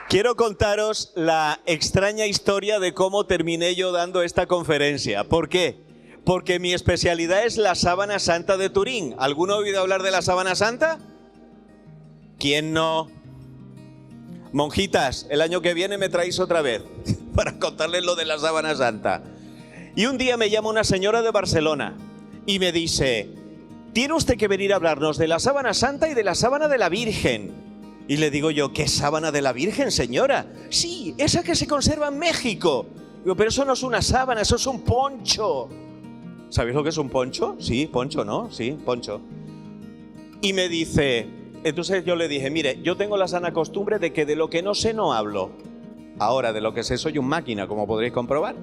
Quiero contaros la extraña historia de cómo terminé yo dando esta conferencia. ¿Por qué? Porque mi especialidad es la sábana santa de Turín. ¿Alguno ha oído hablar de la sábana santa? ¿Quién no? Monjitas, el año que viene me traéis otra vez para contarles lo de la sábana santa. Y un día me llama una señora de Barcelona y me dice: tiene usted que venir a hablarnos de la sábana santa y de la sábana de la Virgen. Y le digo yo: ¿qué sábana de la Virgen, señora? Sí, esa que se conserva en México. Digo: pero eso no es una sábana, eso es un poncho. ¿Sabéis lo que es un poncho? Sí, poncho, ¿no? Sí, poncho. Y me dice, entonces yo le dije: mire, yo tengo la sana costumbre de que de lo que no sé no hablo. Ahora de lo que sé soy un máquina, como podréis comprobar.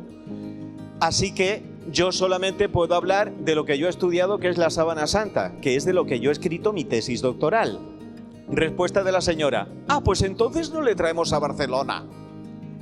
Así que yo solamente puedo hablar de lo que yo he estudiado, que es la sábana santa, que es de lo que yo he escrito mi tesis doctoral. Respuesta de la señora: ah, pues entonces no le traemos a Barcelona.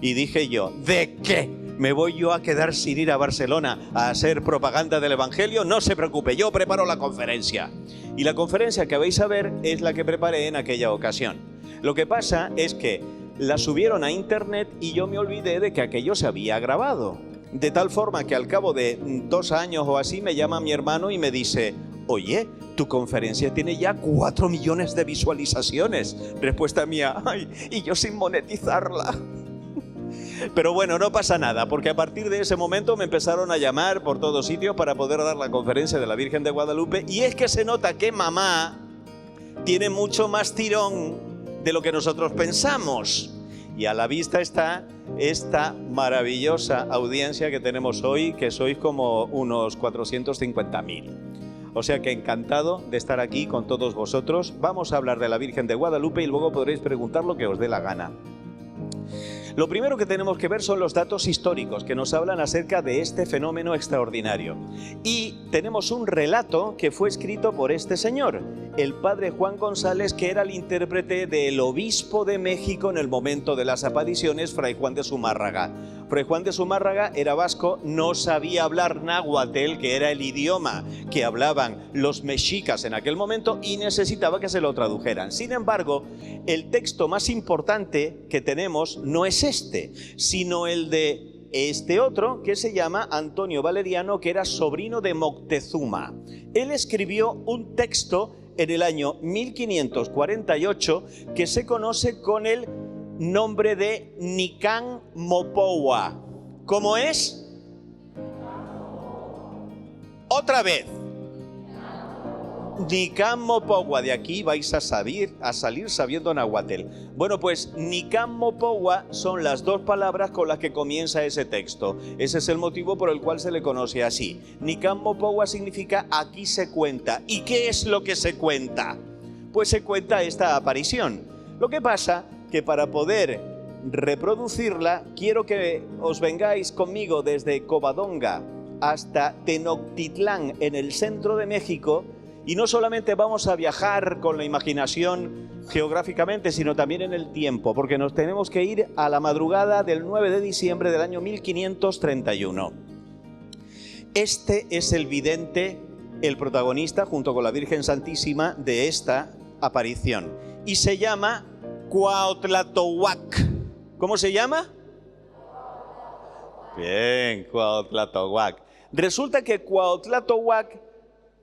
Y dije yo: ¿de qué? ¿Me voy yo a quedar sin ir a Barcelona a hacer propaganda del Evangelio? No se preocupe, yo preparo la conferencia. Y la conferencia que vais a ver es la que preparé en aquella ocasión. Lo que pasa es que la subieron a internet y yo me olvidé de que aquello se había grabado. De tal forma que al cabo de 2 años o así me llama mi hermano y me dice: oye, tu conferencia tiene ya 4 millones de visualizaciones. Respuesta mía: ay, y yo sin monetizarla. Pero bueno, no pasa nada, porque a partir de ese momento me empezaron a llamar por todos sitios para poder dar la conferencia de la Virgen de Guadalupe. Y es que se nota que mamá tiene mucho más tirón de lo que nosotros pensamos. Y a la vista está esta maravillosa audiencia que tenemos hoy, que sois como unos 450.000. O sea que encantado de estar aquí con todos vosotros. Vamos a hablar de la Virgen de Guadalupe y luego podréis preguntar lo que os dé la gana. Lo primero que tenemos que ver son los datos históricos que nos hablan acerca de este fenómeno extraordinario. Y tenemos un relato que fue escrito por este señor, el padre Juan González, que era el intérprete del obispo de México en el momento de las apariciones, Fray Juan de Zumárraga. Fray Juan de Zumárraga era vasco, no sabía hablar náhuatl, que era el idioma que hablaban los mexicas en aquel momento, y necesitaba que se lo tradujeran. Sin embargo, el texto más importante que tenemos no es este, sino el de este otro, que se llama Antonio Valeriano, que era sobrino de Moctezuma. Él escribió un texto en el año 1548 que se conoce con el nombre de Nicán Mopohua. ¿Cómo es? Otra vez. Nicán Mopohua. De aquí vais a salir sabiendo náhuatl. Bueno, pues Nicán Mopohua son las 2 palabras con las que comienza ese texto. Ese es el motivo por el cual se le conoce así. Nicán Mopohua significa aquí se cuenta. ¿Y qué es lo que se cuenta? Pues se cuenta esta aparición. Lo que pasa que para poder reproducirla, quiero que os vengáis conmigo desde Covadonga hasta Tenochtitlán, en el centro de México, y no solamente vamos a viajar con la imaginación geográficamente, sino también en el tiempo, porque nos tenemos que ir a la madrugada del 9 de diciembre del año 1531. Este es el vidente, el protagonista, junto con la Virgen Santísima, de esta aparición, y se llama Cuauhtlatohuac. ¿Cómo se llama? Bien, Cuauhtlatohuac. Resulta que Cuauhtlatohuac,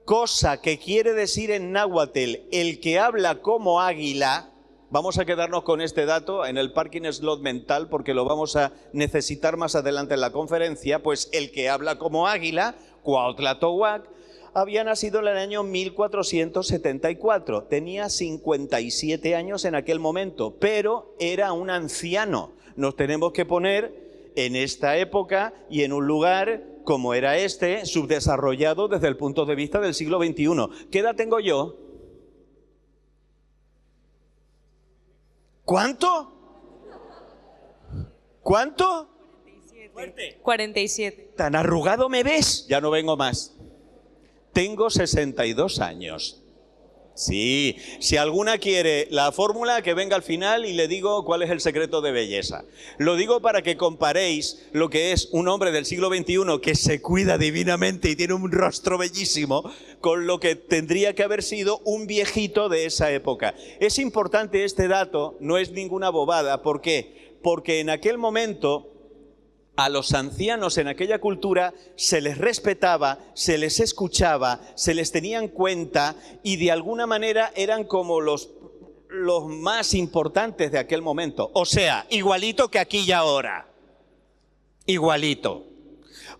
cosa que quiere decir en náhuatl el que habla como águila, vamos a quedarnos con este dato en el parking slot mental porque lo vamos a necesitar más adelante en la conferencia, pues el que habla como águila, Cuauhtlatohuac, había nacido en el año 1474, tenía 57 años en aquel momento, pero era un anciano. Nos tenemos que poner en esta época y en un lugar como era este, subdesarrollado desde el punto de vista del siglo XXI. ¿Qué edad tengo yo? ¿Cuánto? ¿Cuánto? 47. ¿Tan arrugado me ves? Ya no vengo más. Tengo 62 años. Sí, si alguna quiere la fórmula, que venga al final y le digo cuál es el secreto de belleza. Lo digo para que comparéis lo que es un hombre del siglo XXI que se cuida divinamente y tiene un rostro bellísimo con lo que tendría que haber sido un viejito de esa época. Es importante este dato, no es ninguna bobada. ¿Por qué? Porque en aquel momento a los ancianos en aquella cultura se les respetaba, se les escuchaba, se les tenía en cuenta y de alguna manera eran como los más importantes de aquel momento. O sea, igualito que aquí y ahora. Igualito.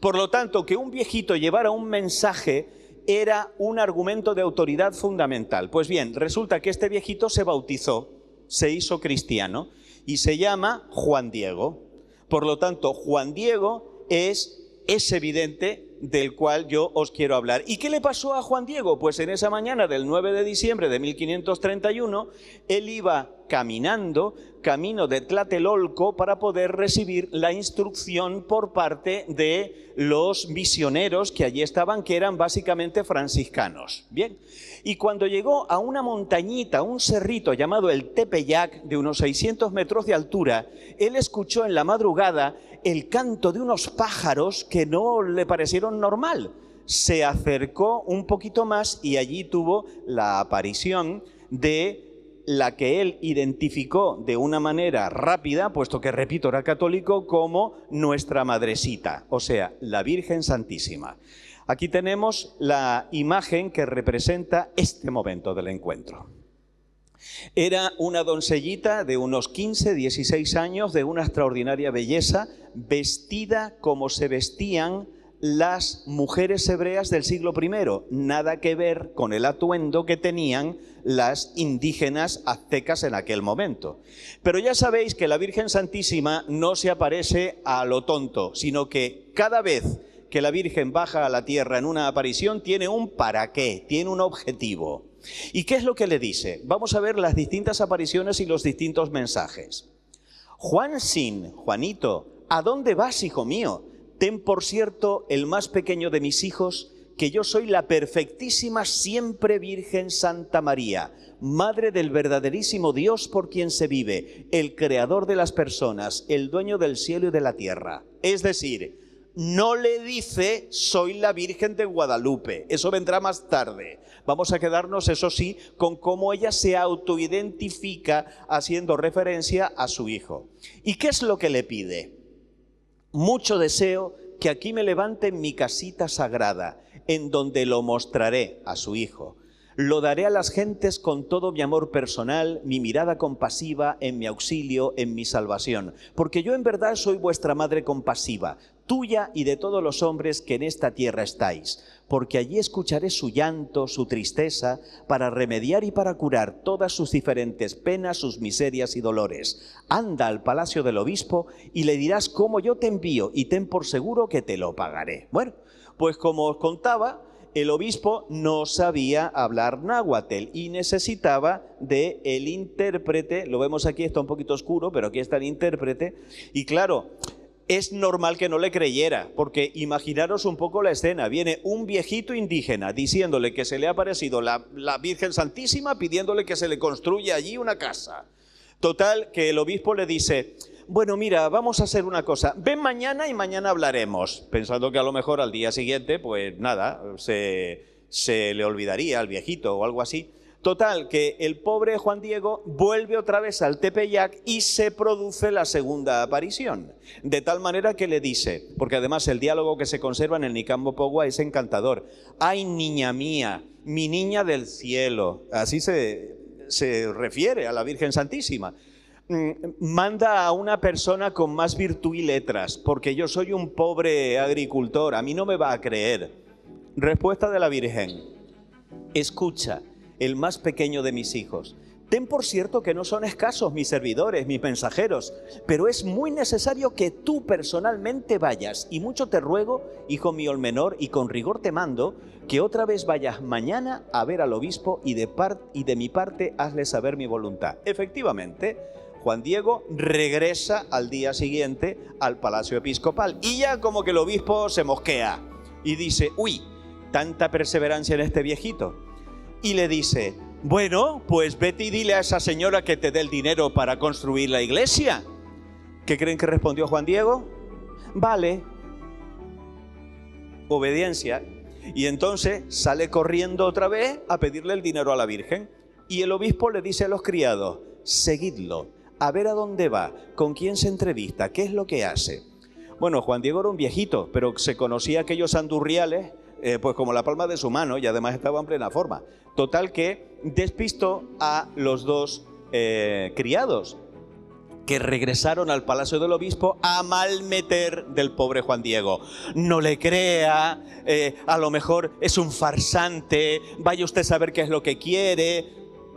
Por lo tanto, que un viejito llevara un mensaje era un argumento de autoridad fundamental. Pues bien, resulta que este viejito se bautizó, se hizo cristiano y se llama Juan Diego. Por lo tanto, Juan Diego es evidente del cual yo os quiero hablar. ¿Y qué le pasó a Juan Diego? Pues en esa mañana del 9 de diciembre de 1531, él iba caminando, camino de Tlatelolco, para poder recibir la instrucción por parte de los misioneros que allí estaban, que eran básicamente franciscanos. Bien, y cuando llegó a una montañita, un cerrito llamado el Tepeyac, de unos 600 metros de altura, él escuchó en la madrugada el canto de unos pájaros que no le parecieron normal. Se acercó un poquito más y allí tuvo la aparición de la que él identificó de una manera rápida, puesto que, repito, era católico, como nuestra madrecita, o sea, la Virgen Santísima. Aquí tenemos la imagen que representa este momento del encuentro. Era una doncellita de unos 15, 16 años, de una extraordinaria belleza, vestida como se vestían las mujeres hebreas del siglo I, nada que ver con el atuendo que tenían las indígenas aztecas en aquel momento. Pero ya sabéis que la Virgen Santísima no se aparece a lo tonto, sino que cada vez que la Virgen baja a la tierra en una aparición tiene un para qué, tiene un objetivo. ¿Y qué es lo que le dice? Vamos a ver las distintas apariciones y los distintos mensajes. Juanito, ¿a dónde vas, hijo mío? Ten por cierto, el más pequeño de mis hijos, que yo soy la perfectísima siempre Virgen Santa María, Madre del verdaderísimo Dios por quien se vive, el creador de las personas, el dueño del cielo y de la tierra. Es decir, no le dice soy la Virgen de Guadalupe, eso vendrá más tarde. Vamos a quedarnos, eso sí, con cómo ella se autoidentifica haciendo referencia a su hijo. ¿Y qué es lo que le pide? Mucho deseo que aquí me levanten mi casita sagrada, en donde lo mostraré a su hijo. Lo daré a las gentes con todo mi amor personal, mi mirada compasiva, en mi auxilio, en mi salvación. Porque yo en verdad soy vuestra madre compasiva, tuya y de todos los hombres que en esta tierra estáis. Porque allí escucharé su llanto, su tristeza, para remediar y para curar todas sus diferentes penas, sus miserias y dolores. Anda al palacio del obispo y le dirás cómo yo te envío y ten por seguro que te lo pagaré. Bueno, pues como os contaba, el obispo no sabía hablar náhuatl y necesitaba de el intérprete. Lo vemos aquí, está un poquito oscuro, pero aquí está el intérprete. Y claro, es normal que no le creyera, porque imaginaros un poco la escena. Viene un viejito indígena diciéndole que se le ha aparecido la Virgen Santísima, pidiéndole que se le construya allí una casa. Total, que el obispo le dice: bueno, mira, vamos a hacer una cosa, ven mañana y mañana hablaremos, pensando que a lo mejor al día siguiente, pues nada, se le olvidaría al viejito o algo así. Total, que el pobre Juan Diego vuelve otra vez al Tepeyac y se produce la segunda aparición. De tal manera que le dice, porque además el diálogo que se conserva en el Nicambo Pogua es encantador: ay, niña mía, mi niña del cielo, así se refiere a la Virgen Santísima. Manda a una persona con más virtud y letras, porque yo soy un pobre agricultor, a mí no me va a creer. Respuesta de la Virgen: escucha, el más pequeño de mis hijos, ten por cierto que no son escasos mis servidores, mis mensajeros, pero es muy necesario que tú personalmente vayas, y mucho te ruego, hijo mío el menor, y con rigor te mando, que otra vez vayas mañana a ver al obispo y de mi parte hazle saber mi voluntad. Efectivamente, Juan Diego regresa al día siguiente al Palacio Episcopal y ya como que el obispo se mosquea y dice, uy, tanta perseverancia en este viejito. Y le dice, bueno, pues vete y dile a esa señora que te dé el dinero para construir la iglesia. ¿Qué creen que respondió Juan Diego? Vale. Obediencia. Y entonces sale corriendo otra vez a pedirle el dinero a la Virgen. Y el obispo le dice a los criados, seguidlo, a ver a dónde va, con quién se entrevista, qué es lo que hace. Bueno, Juan Diego era un viejito, pero se conocía aquellos andurriales pues como la palma de su mano, y además estaba en plena forma. Total que despistó a los dos criados, que regresaron al palacio del obispo a malmeter del pobre Juan Diego. No le crea, a lo mejor es un farsante, vaya usted a saber qué es lo que quiere,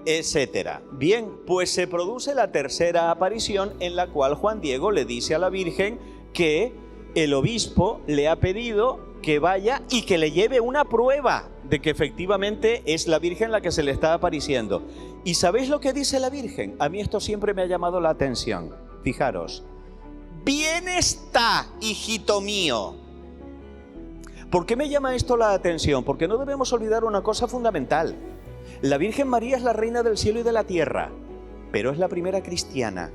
etcétera. Bien, pues se produce la tercera aparición en la cual Juan Diego le dice a la Virgen que el obispo le ha pedido que vaya y que le lleve una prueba de que efectivamente es la Virgen la que se le está apareciendo. ¿Y sabéis lo que dice la Virgen? A mí esto siempre me ha llamado la atención. Fijaros, bien está, hijito mío. ¿Por qué me llama esto la atención? Porque no debemos olvidar una cosa fundamental. La Virgen María es la reina del cielo y de la tierra, pero es la primera cristiana.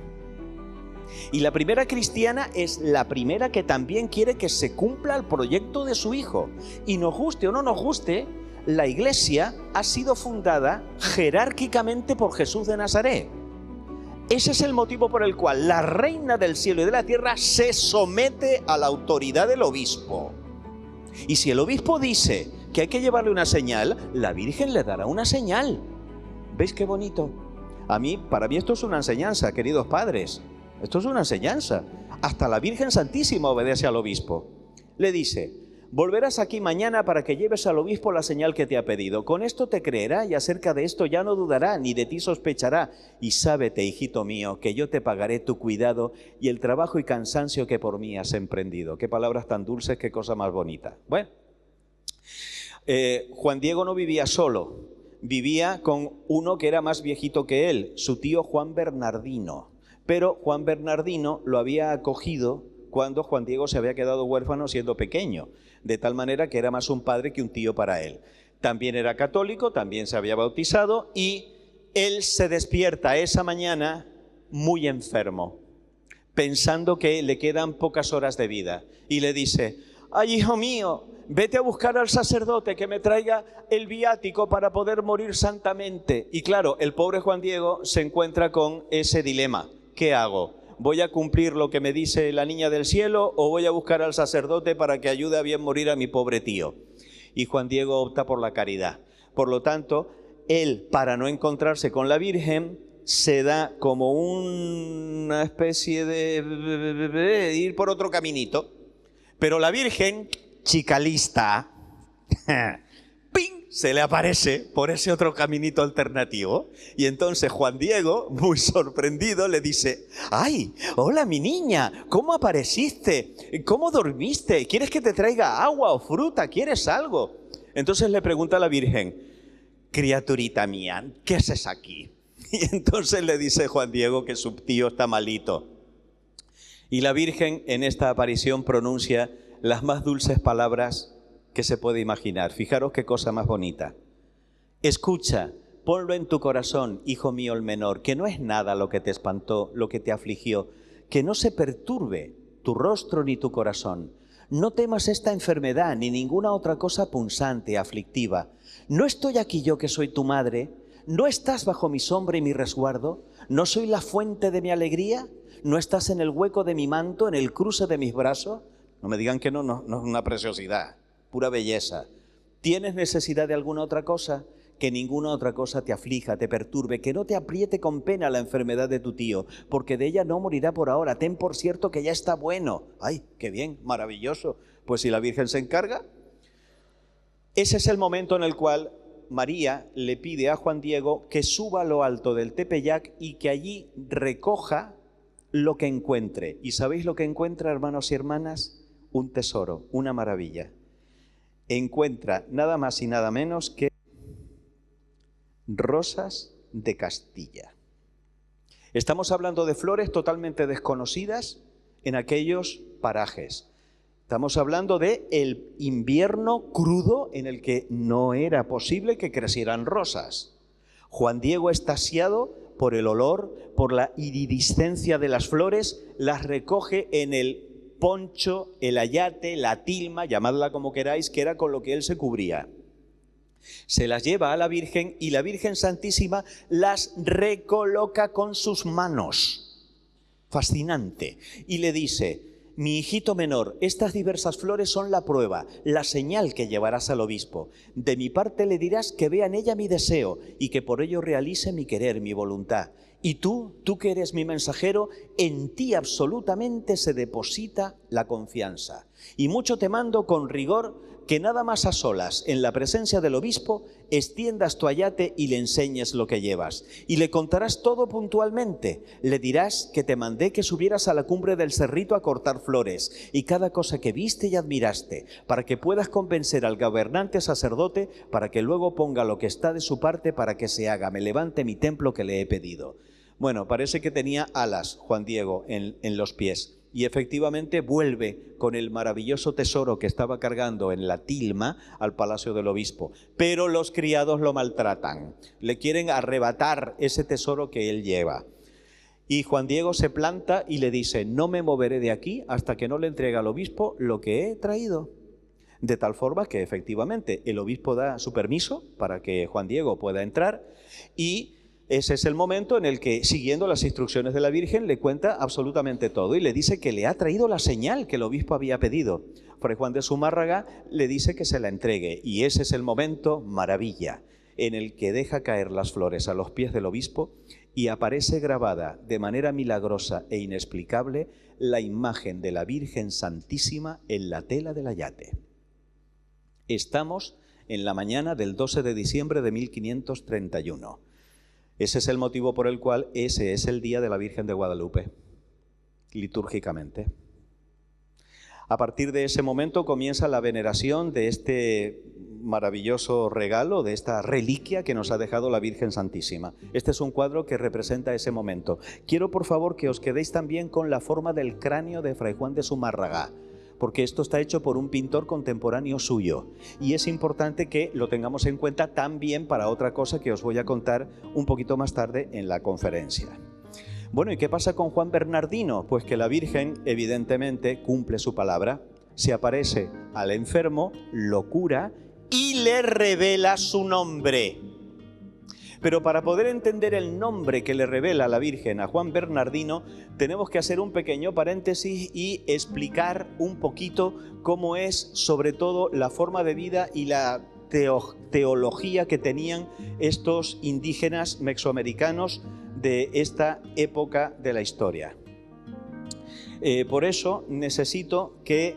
Y la primera cristiana es la primera que también quiere que se cumpla el proyecto de su hijo. Y nos guste o no nos guste, la Iglesia ha sido fundada jerárquicamente por Jesús de Nazaret. Ese es el motivo por el cual la reina del cielo y de la tierra se somete a la autoridad del obispo. Y si el obispo dice que hay que llevarle una señal, la Virgen le dará una señal. ¿Veis qué bonito? Para mí esto es una enseñanza, queridos padres. Esto es una enseñanza. Hasta la Virgen Santísima obedece al obispo. Le dice, volverás aquí mañana para que lleves al obispo la señal que te ha pedido. Con esto te creerá y acerca de esto ya no dudará, ni de ti sospechará. Y sábete, hijito mío, que yo te pagaré tu cuidado y el trabajo y cansancio que por mí has emprendido. Qué palabras tan dulces, qué cosa más bonita. Bueno, Juan Diego no vivía solo. Vivía con uno que era más viejito que él, su tío Juan Bernardino. Pero Juan Bernardino lo había acogido cuando Juan Diego se había quedado huérfano siendo pequeño, de tal manera que era más un padre que un tío para él. También era católico, también se había bautizado y él se despierta esa mañana muy enfermo, pensando que le quedan pocas horas de vida. Y le dice, ¡ay, hijo mío! Vete a buscar al sacerdote que me traiga el viático para poder morir santamente. Y claro, el pobre Juan Diego se encuentra con ese dilema. ¿Qué hago? ¿Voy a cumplir lo que me dice la niña del cielo o voy a buscar al sacerdote para que ayude a bien morir a mi pobre tío? Y Juan Diego opta por la caridad. Por lo tanto, él, para no encontrarse con la Virgen, se da como una especie de ir por otro caminito. Pero la Virgen, chica lista, ¡ping!, se le aparece por ese otro caminito alternativo. Y entonces Juan Diego, muy sorprendido, le dice, ¡ay, hola mi niña! ¿Cómo apareciste? ¿Cómo dormiste? ¿Quieres que te traiga agua o fruta? ¿Quieres algo? Entonces le pregunta a la Virgen, criaturita mía, ¿qué haces aquí? Y entonces le dice Juan Diego que su tío está malito. Y la Virgen en esta aparición pronuncia las más dulces palabras que se puede imaginar. Fijaros qué cosa más bonita. Escucha, ponlo en tu corazón, hijo mío el menor, que no es nada lo que te espantó, lo que te afligió, que no se perturbe tu rostro ni tu corazón. No temas esta enfermedad ni ninguna otra cosa punzante, aflictiva. ¿No estoy aquí yo que soy tu madre? ¿No estás bajo mi sombra y mi resguardo? ¿No soy la fuente de mi alegría? ¿No estás en el hueco de mi manto, en el cruce de mis brazos? No me digan que no es una preciosidad, pura belleza. ¿Tienes necesidad de alguna otra cosa? Que ninguna otra cosa te aflija, te perturbe, que no te apriete con pena la enfermedad de tu tío, porque de ella no morirá por ahora. Ten por cierto que ya está bueno. ¡Ay, qué bien, maravilloso! Pues si la Virgen se encarga. Ese es el momento en el cual María le pide a Juan Diego que suba a lo alto del Tepeyac y que allí recoja lo que encuentre. ¿Y sabéis lo que encuentra, hermanos y hermanas? Un tesoro, una maravilla. Encuentra nada más y nada menos que rosas de Castilla. Estamos hablando de flores totalmente desconocidas en aquellos parajes. Estamos hablando de el invierno crudo en el que no era posible que crecieran rosas. Juan Diego, extasiado por el olor, por la iridiscencia de las flores, las recoge en el poncho, el ayate, la tilma, llamadla como queráis, que era con lo que él se cubría. Se las lleva a la Virgen y la Virgen Santísima las recoloca con sus manos. Fascinante. Y le dice: mi hijito menor, estas diversas flores son la prueba, la señal que llevarás al obispo. De mi parte le dirás que vea en ella mi deseo y que por ello realice mi querer, mi voluntad. Y tú que eres mi mensajero, en ti absolutamente se deposita la confianza. Y mucho te mando con rigor que nada más a solas, en la presencia del obispo, extiendas tu ayate y le enseñes lo que llevas. Y le contarás todo puntualmente. Le dirás que te mandé que subieras a la cumbre del cerrito a cortar flores, y cada cosa que viste y admiraste, para que puedas convencer al gobernante sacerdote, para que luego ponga lo que está de su parte para que se haga, me levante mi templo que le he pedido. Bueno, parece que tenía alas Juan Diego en los pies. Y efectivamente vuelve con el maravilloso tesoro que estaba cargando en la tilma al palacio del obispo. Pero los criados lo maltratan, le quieren arrebatar ese tesoro que él lleva. Y Juan Diego se planta y le dice: no me moveré de aquí hasta que no le entregue al obispo lo que he traído. De tal forma que efectivamente el obispo da su permiso para que Juan Diego pueda entrar, y ese es el momento en el que, siguiendo las instrucciones de la Virgen, le cuenta absolutamente todo y le dice que le ha traído la señal que el obispo había pedido. Fray Juan de Zumárraga le dice que se la entregue, y ese es el momento maravilla en el que deja caer las flores a los pies del obispo y aparece grabada de manera milagrosa e inexplicable la imagen de la Virgen Santísima en la tela del ayate. Estamos en la mañana del 12 de diciembre de 1531. Ese es el motivo por el cual ese es el día de la Virgen de Guadalupe, litúrgicamente. A partir de ese momento comienza la veneración de este maravilloso regalo, de esta reliquia que nos ha dejado la Virgen Santísima. Este es un cuadro que representa ese momento. Quiero, por favor, que os quedéis también con la forma del cráneo de Fray Juan de Zumárraga, porque esto está hecho por un pintor contemporáneo suyo, y es importante que lo tengamos en cuenta también para otra cosa que os voy a contar un poquito más tarde en la conferencia. Bueno, ¿y qué pasa con Juan Bernardino? Pues que la Virgen evidentemente cumple su palabra, se aparece al enfermo, lo cura y le revela su nombre. Pero para poder entender el nombre que le revela la Virgen a Juan Bernardino, tenemos que hacer un pequeño paréntesis y explicar un poquito cómo es, sobre todo, la forma de vida y la teología que tenían estos indígenas mesoamericanos de esta época de la historia. Por eso necesito que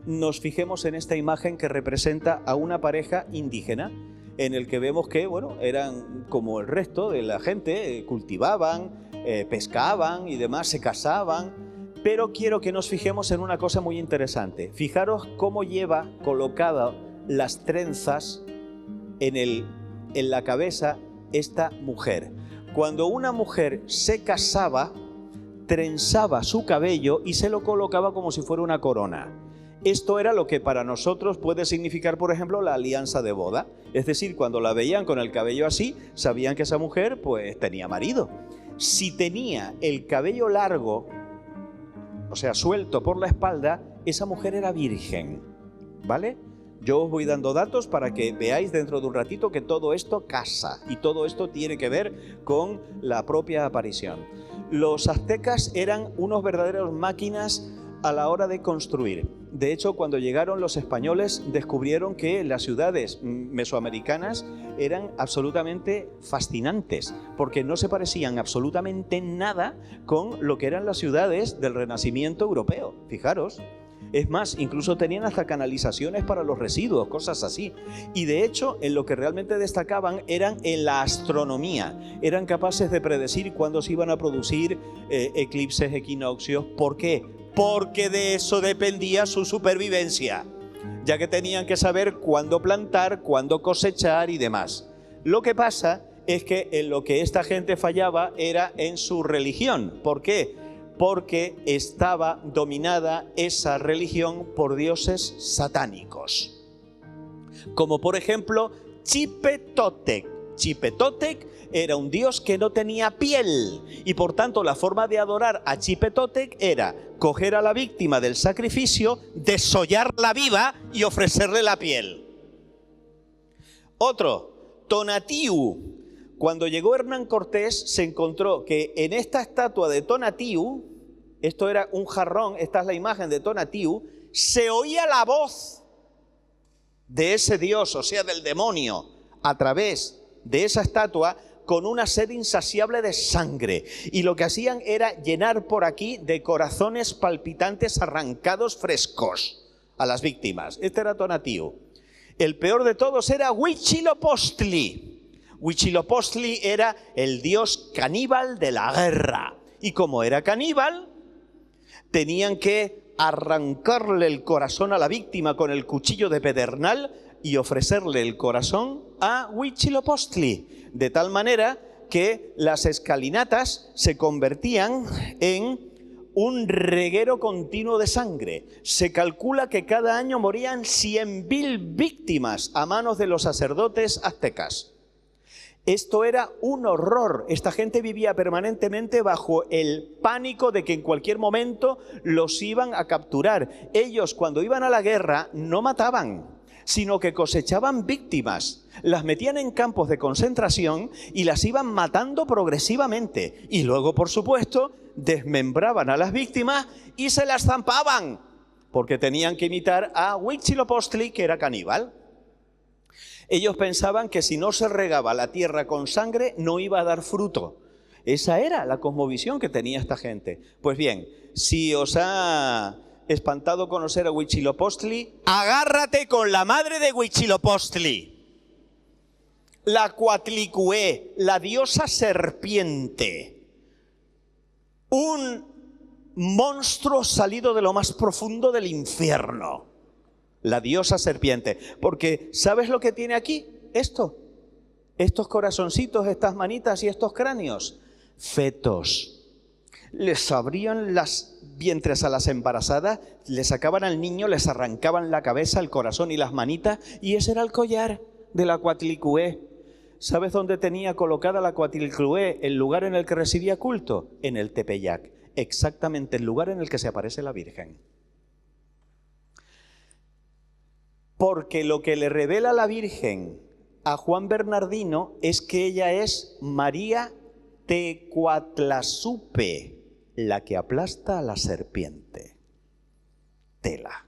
nos fijemos en esta imagen que representa a una pareja indígena, en el que vemos que, bueno, eran como el resto de la gente, cultivaban, pescaban y demás, se casaban, pero quiero que nos fijemos en una cosa muy interesante. Fijaros cómo lleva colocadas las trenzas en la cabeza esta mujer. Cuando una mujer se casaba, trenzaba su cabello y se lo colocaba como si fuera una corona. Esto era lo que para nosotros puede significar, por ejemplo, la alianza de boda. Es decir, cuando la veían con el cabello así, sabían que esa mujer pues tenía marido. Si tenía el cabello largo, o sea, suelto por la espalda, esa mujer era virgen, ¿vale? Yo os voy dando datos para que veáis dentro de un ratito que todo esto casa y todo esto tiene que ver con la propia aparición. Los aztecas eran unos verdaderos máquinas a la hora de construir. De hecho, cuando llegaron los españoles, descubrieron que las ciudades mesoamericanas eran absolutamente fascinantes, porque no se parecían absolutamente nada con lo que eran las ciudades del Renacimiento europeo. Fijaros. Es más, incluso tenían hasta canalizaciones para los residuos, cosas así. Y de hecho, en lo que realmente destacaban eran en la astronomía. Eran capaces de predecir cuándo se iban a producir eclipses, equinoccios. ¿Por qué? Porque de eso dependía su supervivencia, ya que tenían que saber cuándo plantar, cuándo cosechar y demás. Lo que pasa es que en lo que esta gente fallaba era en su religión. ¿Por qué? Porque estaba dominada esa religión por dioses satánicos. Como por ejemplo Chipetotec. Chipetotec era un dios que no tenía piel y por tanto la forma de adorar a Chipetotec era coger a la víctima del sacrificio, desollarla viva y ofrecerle la piel. Otro, Tonatiuh. Cuando llegó Hernán Cortés se encontró que en esta estatua de Tonatiuh, esto era un jarrón, esta es la imagen de Tonatiuh, se oía la voz de ese dios, o sea del demonio, a través de esa estatua con una sed insaciable de sangre. Y lo que hacían era llenar por aquí de corazones palpitantes arrancados frescos a las víctimas. Este era Tonatiuh. El peor de todos era Huitzilopochtli. Huitzilopochtli era el dios caníbal de la guerra. Y como era caníbal, tenían que arrancarle el corazón a la víctima con el cuchillo de pedernal y ofrecerle el corazón a Huitzilopochtli, de tal manera que las escalinatas se convertían en un reguero continuo de sangre. Se calcula que cada año morían 100.000 víctimas a manos de los sacerdotes aztecas. Esto era un horror. Esta gente vivía permanentemente bajo el pánico de que en cualquier momento los iban a capturar. Ellos, cuando iban a la guerra, no mataban, sino que cosechaban víctimas, las metían en campos de concentración y las iban matando progresivamente. Y luego, por supuesto, desmembraban a las víctimas y se las zampaban, porque tenían que imitar a Huitzilopochtli, que era caníbal. Ellos pensaban que si no se regaba la tierra con sangre, no iba a dar fruto. Esa era la cosmovisión que tenía esta gente. Pues bien, si os ha espantado conocer a Huitzilopochtli, agárrate con la madre de Huitzilopochtli, la Coatlicue, la diosa serpiente, un monstruo salido de lo más profundo del infierno, la diosa serpiente. Porque ¿sabes lo que tiene aquí? Estos corazoncitos, estas manitas y estos cráneos, fetos. Les abrían las vientres a las embarazadas, les sacaban al niño, les arrancaban la cabeza, el corazón y las manitas, y ese era el collar de la Coatlicue. ¿Sabes dónde tenía colocada la Coatlicue el lugar en el que recibía culto? En el Tepeyac, exactamente el lugar en el que se aparece la Virgen. Porque lo que le revela la Virgen a Juan Bernardino es que ella es María Tecuatlazupe, la que aplasta a la serpiente. Tela.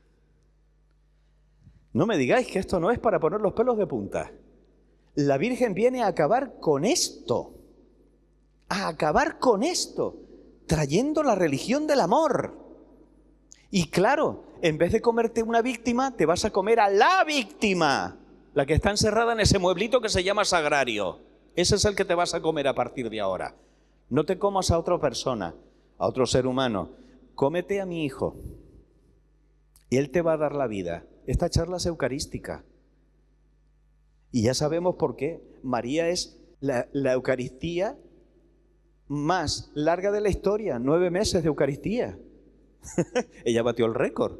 No me digáis que esto no es para poner los pelos de punta. La Virgen viene a acabar con esto. A acabar con esto. Trayendo la religión del amor. Y claro, en vez de comerte una víctima, te vas a comer a la víctima. La que está encerrada en ese mueblito que se llama sagrario. Ese es el que te vas a comer a partir de ahora. No te comas a otra persona, a otro ser humano. Cómete a mi hijo y él te va a dar la vida. Esta charla es eucarística. Y ya sabemos por qué. María es la Eucaristía más larga de la historia. 9 meses de Eucaristía. Ella batió el récord.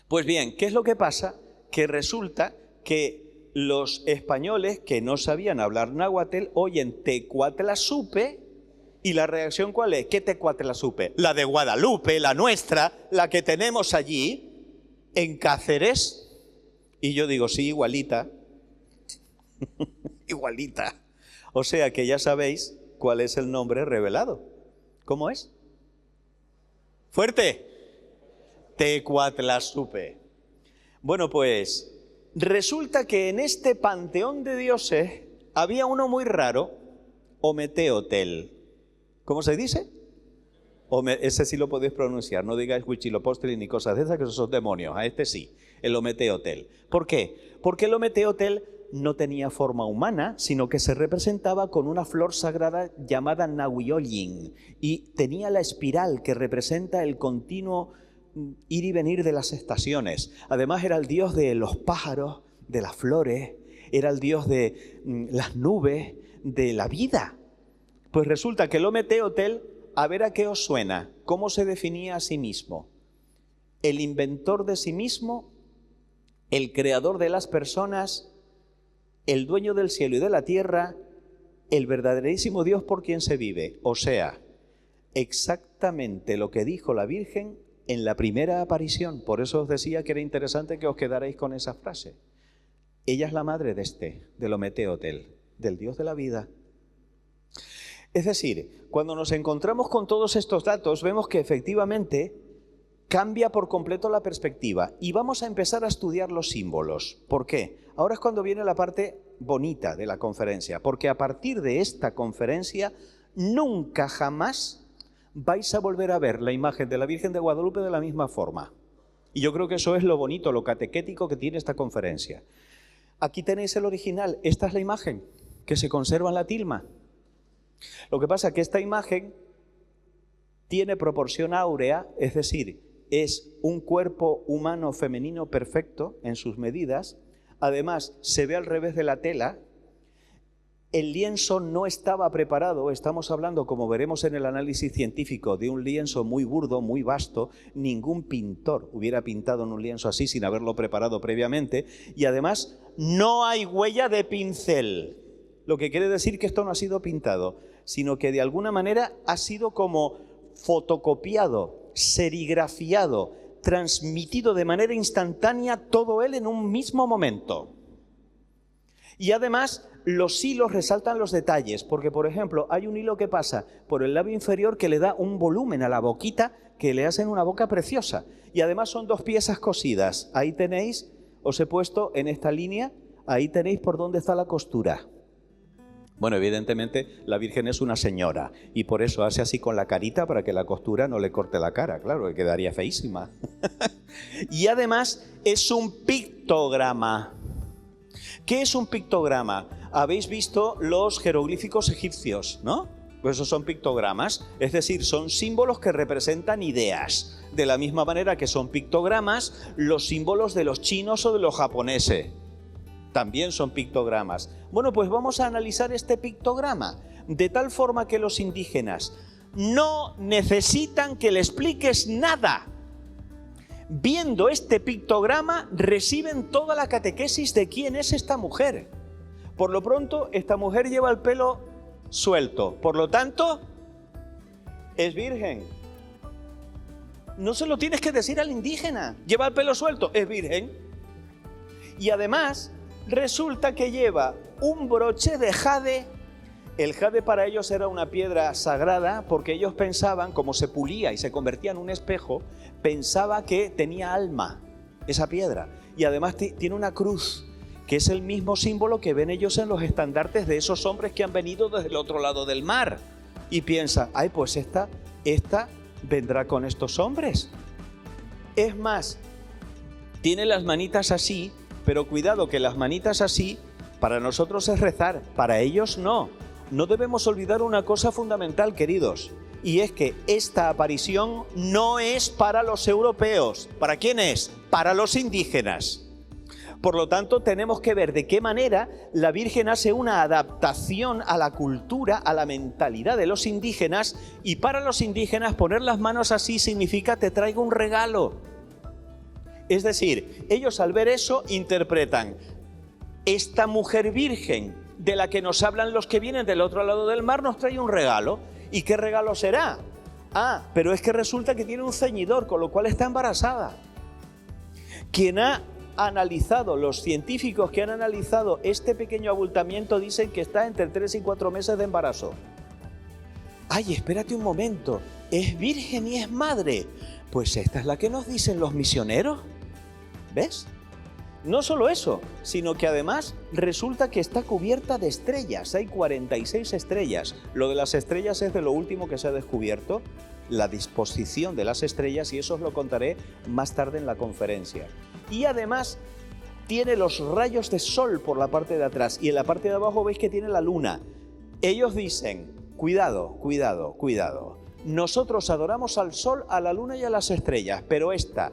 Pues bien, ¿qué es lo que pasa? Que resulta que los españoles que no sabían hablar náhuatl oyen Tecuatlazupe. ¿Y la reacción cuál es? ¿Qué Tecuatlazupe? La de Guadalupe, la nuestra, la que tenemos allí en Cáceres. Y yo digo, sí, igualita. Igualita. O sea que ya sabéis cuál es el nombre revelado. ¿Cómo es? Fuerte. Tecuatlazupe. Bueno, pues resulta que en este panteón de dioses había uno muy raro, Ometeotl. ¿Cómo se dice? Ese sí lo podéis pronunciar, no digáis Huitzilopochtli ni cosas de esas, que esos son demonios. A este sí, el Ometeotl. ¿Por qué? Porque el Ometeotl no tenía forma humana, sino que se representaba con una flor sagrada llamada Nahuiollin, y tenía la espiral que representa el continuo ir y venir de las estaciones. Además era el dios de los pájaros, de las flores, era el dios de las nubes, de la vida. Pues resulta que el Ometeotl, a ver a qué os suena, cómo se definía a sí mismo. El inventor de sí mismo, el creador de las personas, el dueño del cielo y de la tierra, el verdaderísimo Dios por quien se vive. O sea, exactamente lo que dijo la Virgen en la primera aparición. Por eso os decía que era interesante que os quedarais con esa frase. Ella es la madre del Ometeotl, del Dios de la vida. Es decir, cuando nos encontramos con todos estos datos, vemos que efectivamente cambia por completo la perspectiva y vamos a empezar a estudiar los símbolos. ¿Por qué? Ahora es cuando viene la parte bonita de la conferencia, porque a partir de esta conferencia nunca jamás vais a volver a ver la imagen de la Virgen de Guadalupe de la misma forma. Y yo creo que eso es lo bonito, lo catequético que tiene esta conferencia. Aquí tenéis el original, esta es la imagen que se conserva en la tilma. Lo que pasa es que esta imagen tiene proporción áurea, es decir, es un cuerpo humano femenino perfecto en sus medidas. Además, se ve al revés de la tela. El lienzo no estaba preparado, estamos hablando, como veremos en el análisis científico, de un lienzo muy burdo, muy vasto. Ningún pintor hubiera pintado en un lienzo así sin haberlo preparado previamente. Y además, no hay huella de pincel, lo que quiere decir que esto no ha sido pintado, sino que de alguna manera ha sido como fotocopiado, serigrafiado, transmitido de manera instantánea todo él en un mismo momento. Y además los hilos resaltan los detalles, porque por ejemplo hay un hilo que pasa por el labio inferior que le da un volumen a la boquita que le hacen una boca preciosa. Y además son dos piezas cosidas. Ahí tenéis, os he puesto en esta línea, ahí tenéis por dónde está la costura. Bueno, evidentemente la Virgen es una señora y por eso hace así con la carita para que la costura no le corte la cara, claro, que quedaría feísima. Y además es un pictograma. ¿Qué es un pictograma? Habéis visto los jeroglíficos egipcios, ¿no? Pues esos son pictogramas, es decir, son símbolos que representan ideas. De la misma manera que son pictogramas los símbolos de los chinos o de los japoneses. También son pictogramas. Bueno, pues vamos a analizar este pictograma, de tal forma que los indígenas no necesitan que le expliques nada. Viendo este pictograma, reciben toda la catequesis de quién es esta mujer. Por lo pronto, esta mujer lleva el pelo suelto, por lo tanto, es virgen. No se lo tienes que decir al indígena, lleva el pelo suelto, es virgen. Y además, resulta que lleva un broche de jade. El jade para ellos era una piedra sagrada porque ellos pensaban, como se pulía y se convertía en un espejo, pensaba que tenía alma esa piedra. Y además tiene una cruz, que es el mismo símbolo que ven ellos en los estandartes de esos hombres que han venido desde el otro lado del mar. Y piensa, ay, pues esta vendrá con estos hombres. Es más, tiene las manitas así, pero cuidado que las manitas así, para nosotros es rezar, para ellos no. No debemos olvidar una cosa fundamental, queridos, y es que esta aparición no es para los europeos. ¿Para quién es? Para los indígenas. Por lo tanto, tenemos que ver de qué manera la Virgen hace una adaptación a la cultura, a la mentalidad de los indígenas, y para los indígenas poner las manos así significa te traigo un regalo. Es decir, ellos al ver eso interpretan, esta mujer virgen de la que nos hablan los que vienen del otro lado del mar nos trae un regalo. ¿Y qué regalo será? Ah, pero es que resulta que tiene un ceñidor, con lo cual está embarazada. Quien ha analizado, los científicos que han analizado este pequeño abultamiento dicen que está entre 3 y 4 meses de embarazo. Ay, espérate un momento, es virgen y es madre. Pues esta es la que nos dicen los misioneros. ¿Ves? No solo eso, sino que además resulta que está cubierta de estrellas. Hay 46 estrellas. Lo de las estrellas es de lo último que se ha descubierto, la disposición de las estrellas, y eso os lo contaré más tarde en la conferencia. Y además tiene los rayos de sol por la parte de atrás, y en la parte de abajo veis que tiene la luna. Ellos dicen, cuidado, cuidado, cuidado. Nosotros adoramos al sol, a la luna y a las estrellas, pero esta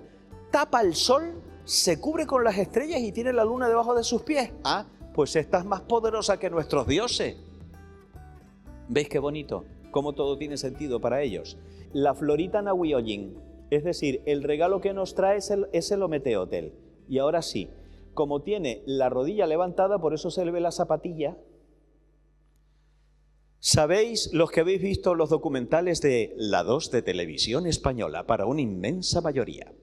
tapa el sol, se cubre con las estrellas y tiene la luna debajo de sus pies. Ah, pues esta es más poderosa que nuestros dioses. ¿Veis qué bonito? Cómo todo tiene sentido para ellos. La florita Nahuioyin, es decir, el regalo que nos trae es el Ometeotl. Y ahora sí, como tiene la rodilla levantada, por eso se le ve la zapatilla. ¿Sabéis, los que habéis visto los documentales de la 2 de Televisión Española, para una inmensa mayoría,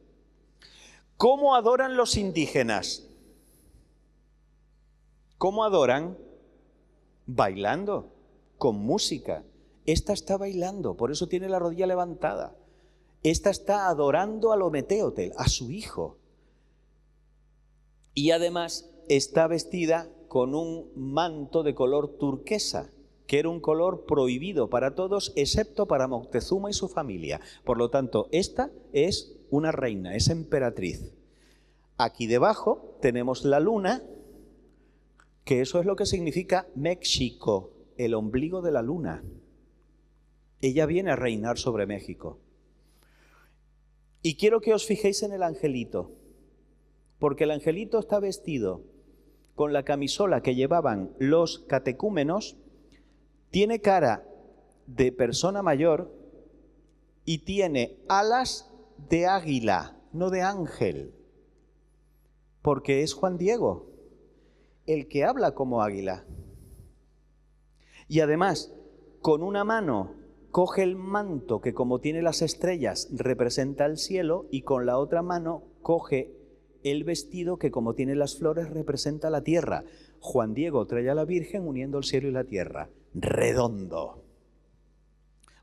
cómo adoran los indígenas? ¿Cómo adoran? Bailando, con música. Esta está bailando, por eso tiene la rodilla levantada. Esta está adorando al Ometeotl, a su hijo. Y además está vestida con un manto de color turquesa, que era un color prohibido para todos, excepto para Moctezuma y su familia. Por lo tanto, esta es una reina, es emperatriz. Aquí debajo tenemos la luna, que eso es lo que significa México, el ombligo de la luna. Ella viene a reinar sobre México. Y quiero que os fijéis en el angelito, porque el angelito está vestido con la camisola que llevaban los catecúmenos, tiene cara de persona mayor y tiene alas de águila, no de ángel, porque es Juan Diego, el que habla como águila. Y además, con una mano coge el manto que, como tiene las estrellas, representa el cielo, y con la otra mano coge el vestido que, como tiene las flores, representa la tierra. Juan Diego trae a la Virgen uniendo el cielo y la tierra. Redondo.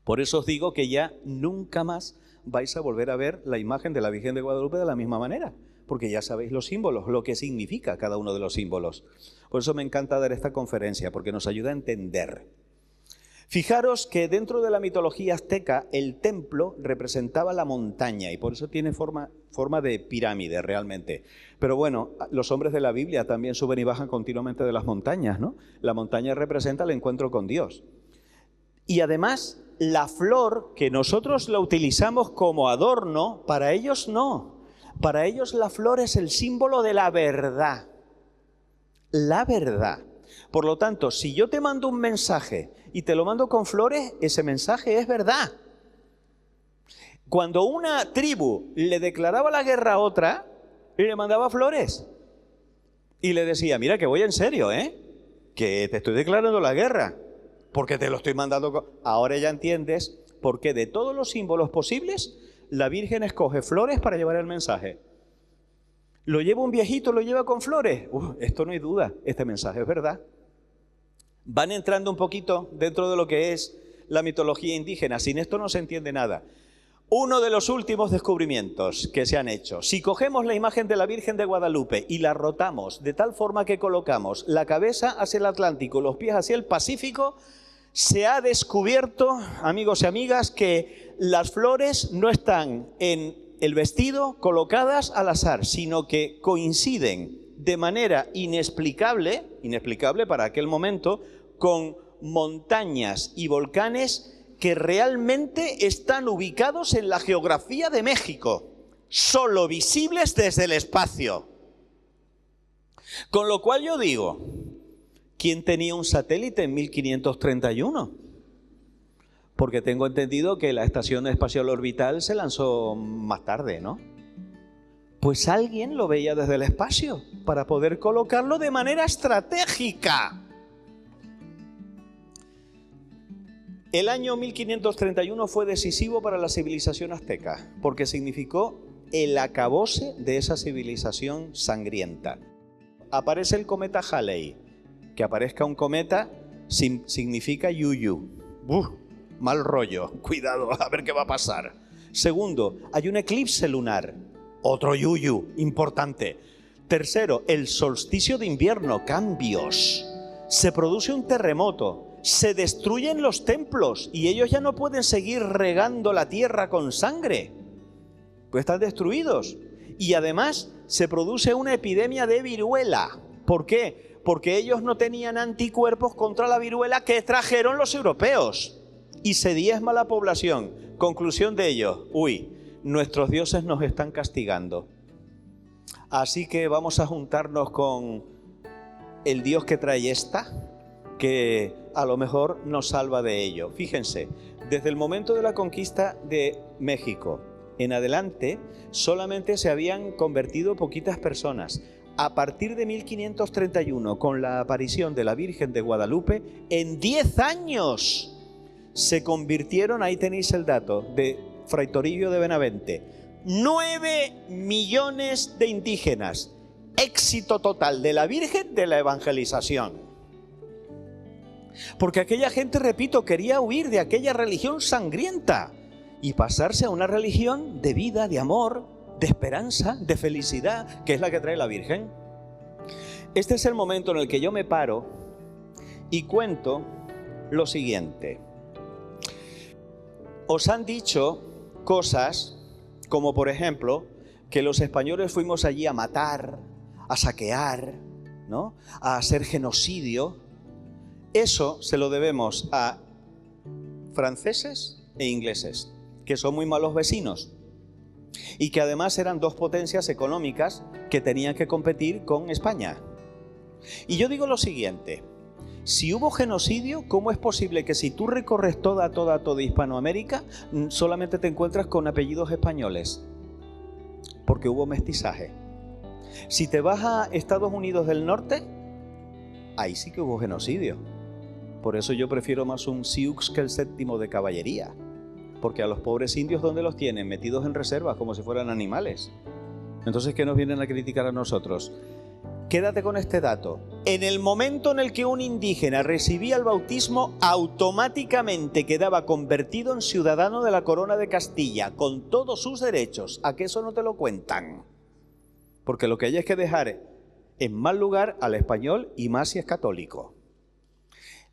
Por eso os digo que ya nunca más vais a volver a ver la imagen de la Virgen de Guadalupe de la misma manera, porque ya sabéis los símbolos, lo que significa cada uno de los símbolos. Por eso me encanta dar esta conferencia, porque nos ayuda a entender. Fijaros que dentro de la mitología azteca el templo representaba la montaña y por eso tiene forma de pirámide realmente. Pero bueno, los hombres de la Biblia también suben y bajan continuamente de las montañas, ¿no? La montaña representa el encuentro con Dios. Y además, la flor, que nosotros la utilizamos como adorno, para ellos no. Para ellos la flor es el símbolo de la verdad. La verdad. Por lo tanto, si yo te mando un mensaje y te lo mando con flores, ese mensaje es verdad. Cuando una tribu le declaraba la guerra a otra, le mandaba flores. Y le decía, mira que voy en serio, que te estoy declarando la guerra, porque te lo estoy mandando. Ahora ya entiendes por qué de todos los símbolos posibles, la Virgen escoge flores para llevar el mensaje. ¿Lo lleva un viejito, lo lleva con flores? Esto no hay duda, este mensaje es verdad. Van entrando un poquito dentro de lo que es la mitología indígena. Sin esto no se entiende nada. Uno de los últimos descubrimientos que se han hecho. Si cogemos la imagen de la Virgen de Guadalupe y la rotamos de tal forma que colocamos la cabeza hacia el Atlántico, los pies hacia el Pacífico, se ha descubierto, amigos y amigas, que las flores no están en el vestido colocadas al azar, sino que coinciden de manera inexplicable para aquel momento, con montañas y volcanes que realmente están ubicados en la geografía de México, solo visibles desde el espacio. Con lo cual yo digo, ¿quién tenía un satélite en 1531? Porque tengo entendido que la Estación Espacial Orbital se lanzó más tarde, ¿no? Pues alguien lo veía desde el espacio para poder colocarlo de manera estratégica. El año 1531 fue decisivo para la civilización azteca, porque significó el acabose de esa civilización sangrienta. Aparece el cometa Halley. Que aparezca un cometa significa yuyu. Mal rollo, cuidado, a ver qué va a pasar. Segundo, hay un eclipse lunar. Otro yuyu, importante. Tercero, el solsticio de invierno, cambios. Se produce un terremoto. Se destruyen los templos y ellos ya no pueden seguir regando la tierra con sangre, pues están destruidos. Y además se produce una epidemia de viruela. ¿Por qué? Porque ellos no tenían anticuerpos contra la viruela que trajeron los europeos. Y se diezma la población. Conclusión de ello, nuestros dioses nos están castigando. Así que vamos a juntarnos con el Dios que trae esta, que a lo mejor nos salva de ello. Fíjense, desde el momento de la conquista de México en adelante, solamente se habían convertido poquitas personas. A partir de 1531, con la aparición de la Virgen de Guadalupe, en 10 años se convirtieron, ahí tenéis el dato, de Fray Toribio de Benavente, 9 millones de indígenas. Éxito total de la Virgen de la evangelización. Porque aquella gente, repito, quería huir de aquella religión sangrienta y pasarse a una religión de vida, de amor, de esperanza, de felicidad, que es la que trae la Virgen. Este es el momento en el que yo me paro y cuento lo siguiente. Os han dicho cosas como, por ejemplo, que los españoles fuimos allí a matar, a saquear, ¿no?, a hacer genocidio. Eso se lo debemos a franceses e ingleses, que son muy malos vecinos y que además eran dos potencias económicas que tenían que competir con España. Y yo digo lo siguiente: si hubo genocidio, ¿cómo es posible que si tú recorres toda Hispanoamérica solamente te encuentras con apellidos españoles? Porque hubo mestizaje. Si te vas a Estados Unidos del Norte, ahí sí que hubo genocidio. Por eso yo prefiero más un Sioux que el séptimo de caballería. Porque a los pobres indios, ¿dónde los tienen? Metidos en reservas como si fueran animales. Entonces, ¿qué nos vienen a criticar a nosotros? Quédate con este dato. En el momento en el que un indígena recibía el bautismo, automáticamente quedaba convertido en ciudadano de la corona de Castilla, con todos sus derechos. ¿A qué eso no te lo cuentan? Porque lo que hay es que dejar en mal lugar al español, y más si es católico.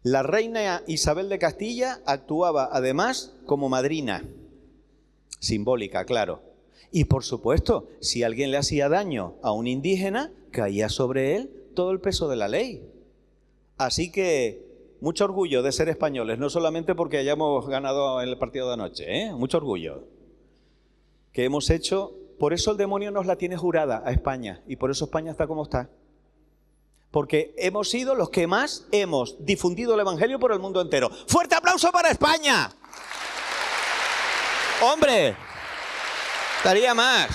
La reina Isabel de Castilla actuaba además como madrina, simbólica, claro. Y por supuesto, si alguien le hacía daño a un indígena, caía sobre él todo el peso de la ley. Así que mucho orgullo de ser españoles, no solamente porque hayamos ganado en el partido de anoche, mucho orgullo que hemos hecho. Por eso el demonio nos la tiene jurada a España, y por eso España está como está. Porque hemos sido los que más hemos difundido el Evangelio por el mundo entero. ¡Fuerte aplauso para España! ¡Hombre! Estaría más.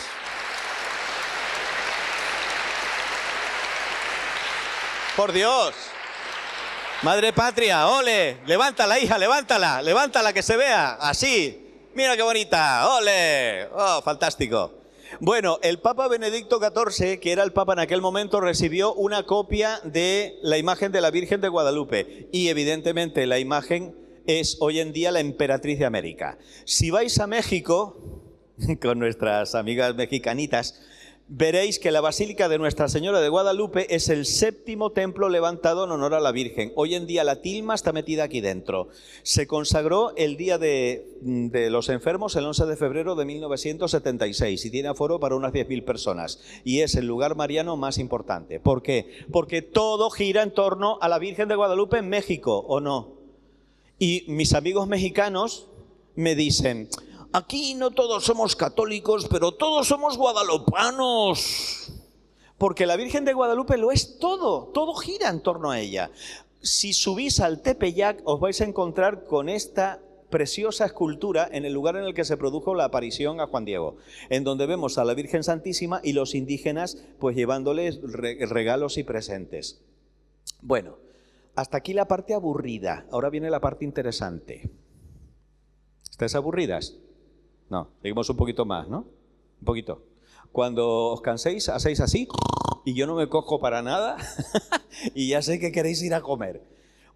¡Por Dios! Madre patria, ole, levántala, hija, levántala, levántala que se vea, así. Mira qué bonita, ole, oh, fantástico. Bueno, el Papa Benedicto XIV, que era el Papa en aquel momento, recibió una copia de la imagen de la Virgen de Guadalupe y evidentemente la imagen es hoy en día la emperatriz de América. Si vais a México, con nuestras amigas mexicanitas, veréis que la Basílica de Nuestra Señora de Guadalupe es el 7º templo levantado en honor a la Virgen. Hoy en día la tilma está metida aquí dentro. Se consagró el Día de los Enfermos, el 11 de febrero de 1976, y tiene aforo para unas 10.000 personas. Y es el lugar mariano más importante. ¿Por qué? Porque todo gira en torno a la Virgen de Guadalupe en México, ¿o no? Y mis amigos mexicanos me dicen: aquí no todos somos católicos, pero todos somos guadalupanos. Porque la Virgen de Guadalupe lo es todo, todo gira en torno a ella. Si subís al Tepeyac, os vais a encontrar con esta preciosa escultura en el lugar en el que se produjo la aparición a Juan Diego, en donde vemos a la Virgen Santísima y los indígenas pues llevándoles regalos y presentes. Bueno, hasta aquí la parte aburrida. Ahora viene la parte interesante. ¿Estáis aburridas? No, seguimos un poquito más, ¿no? Un poquito. Cuando os canséis, hacéis así, y yo no me cojo para nada, y ya sé que queréis ir a comer.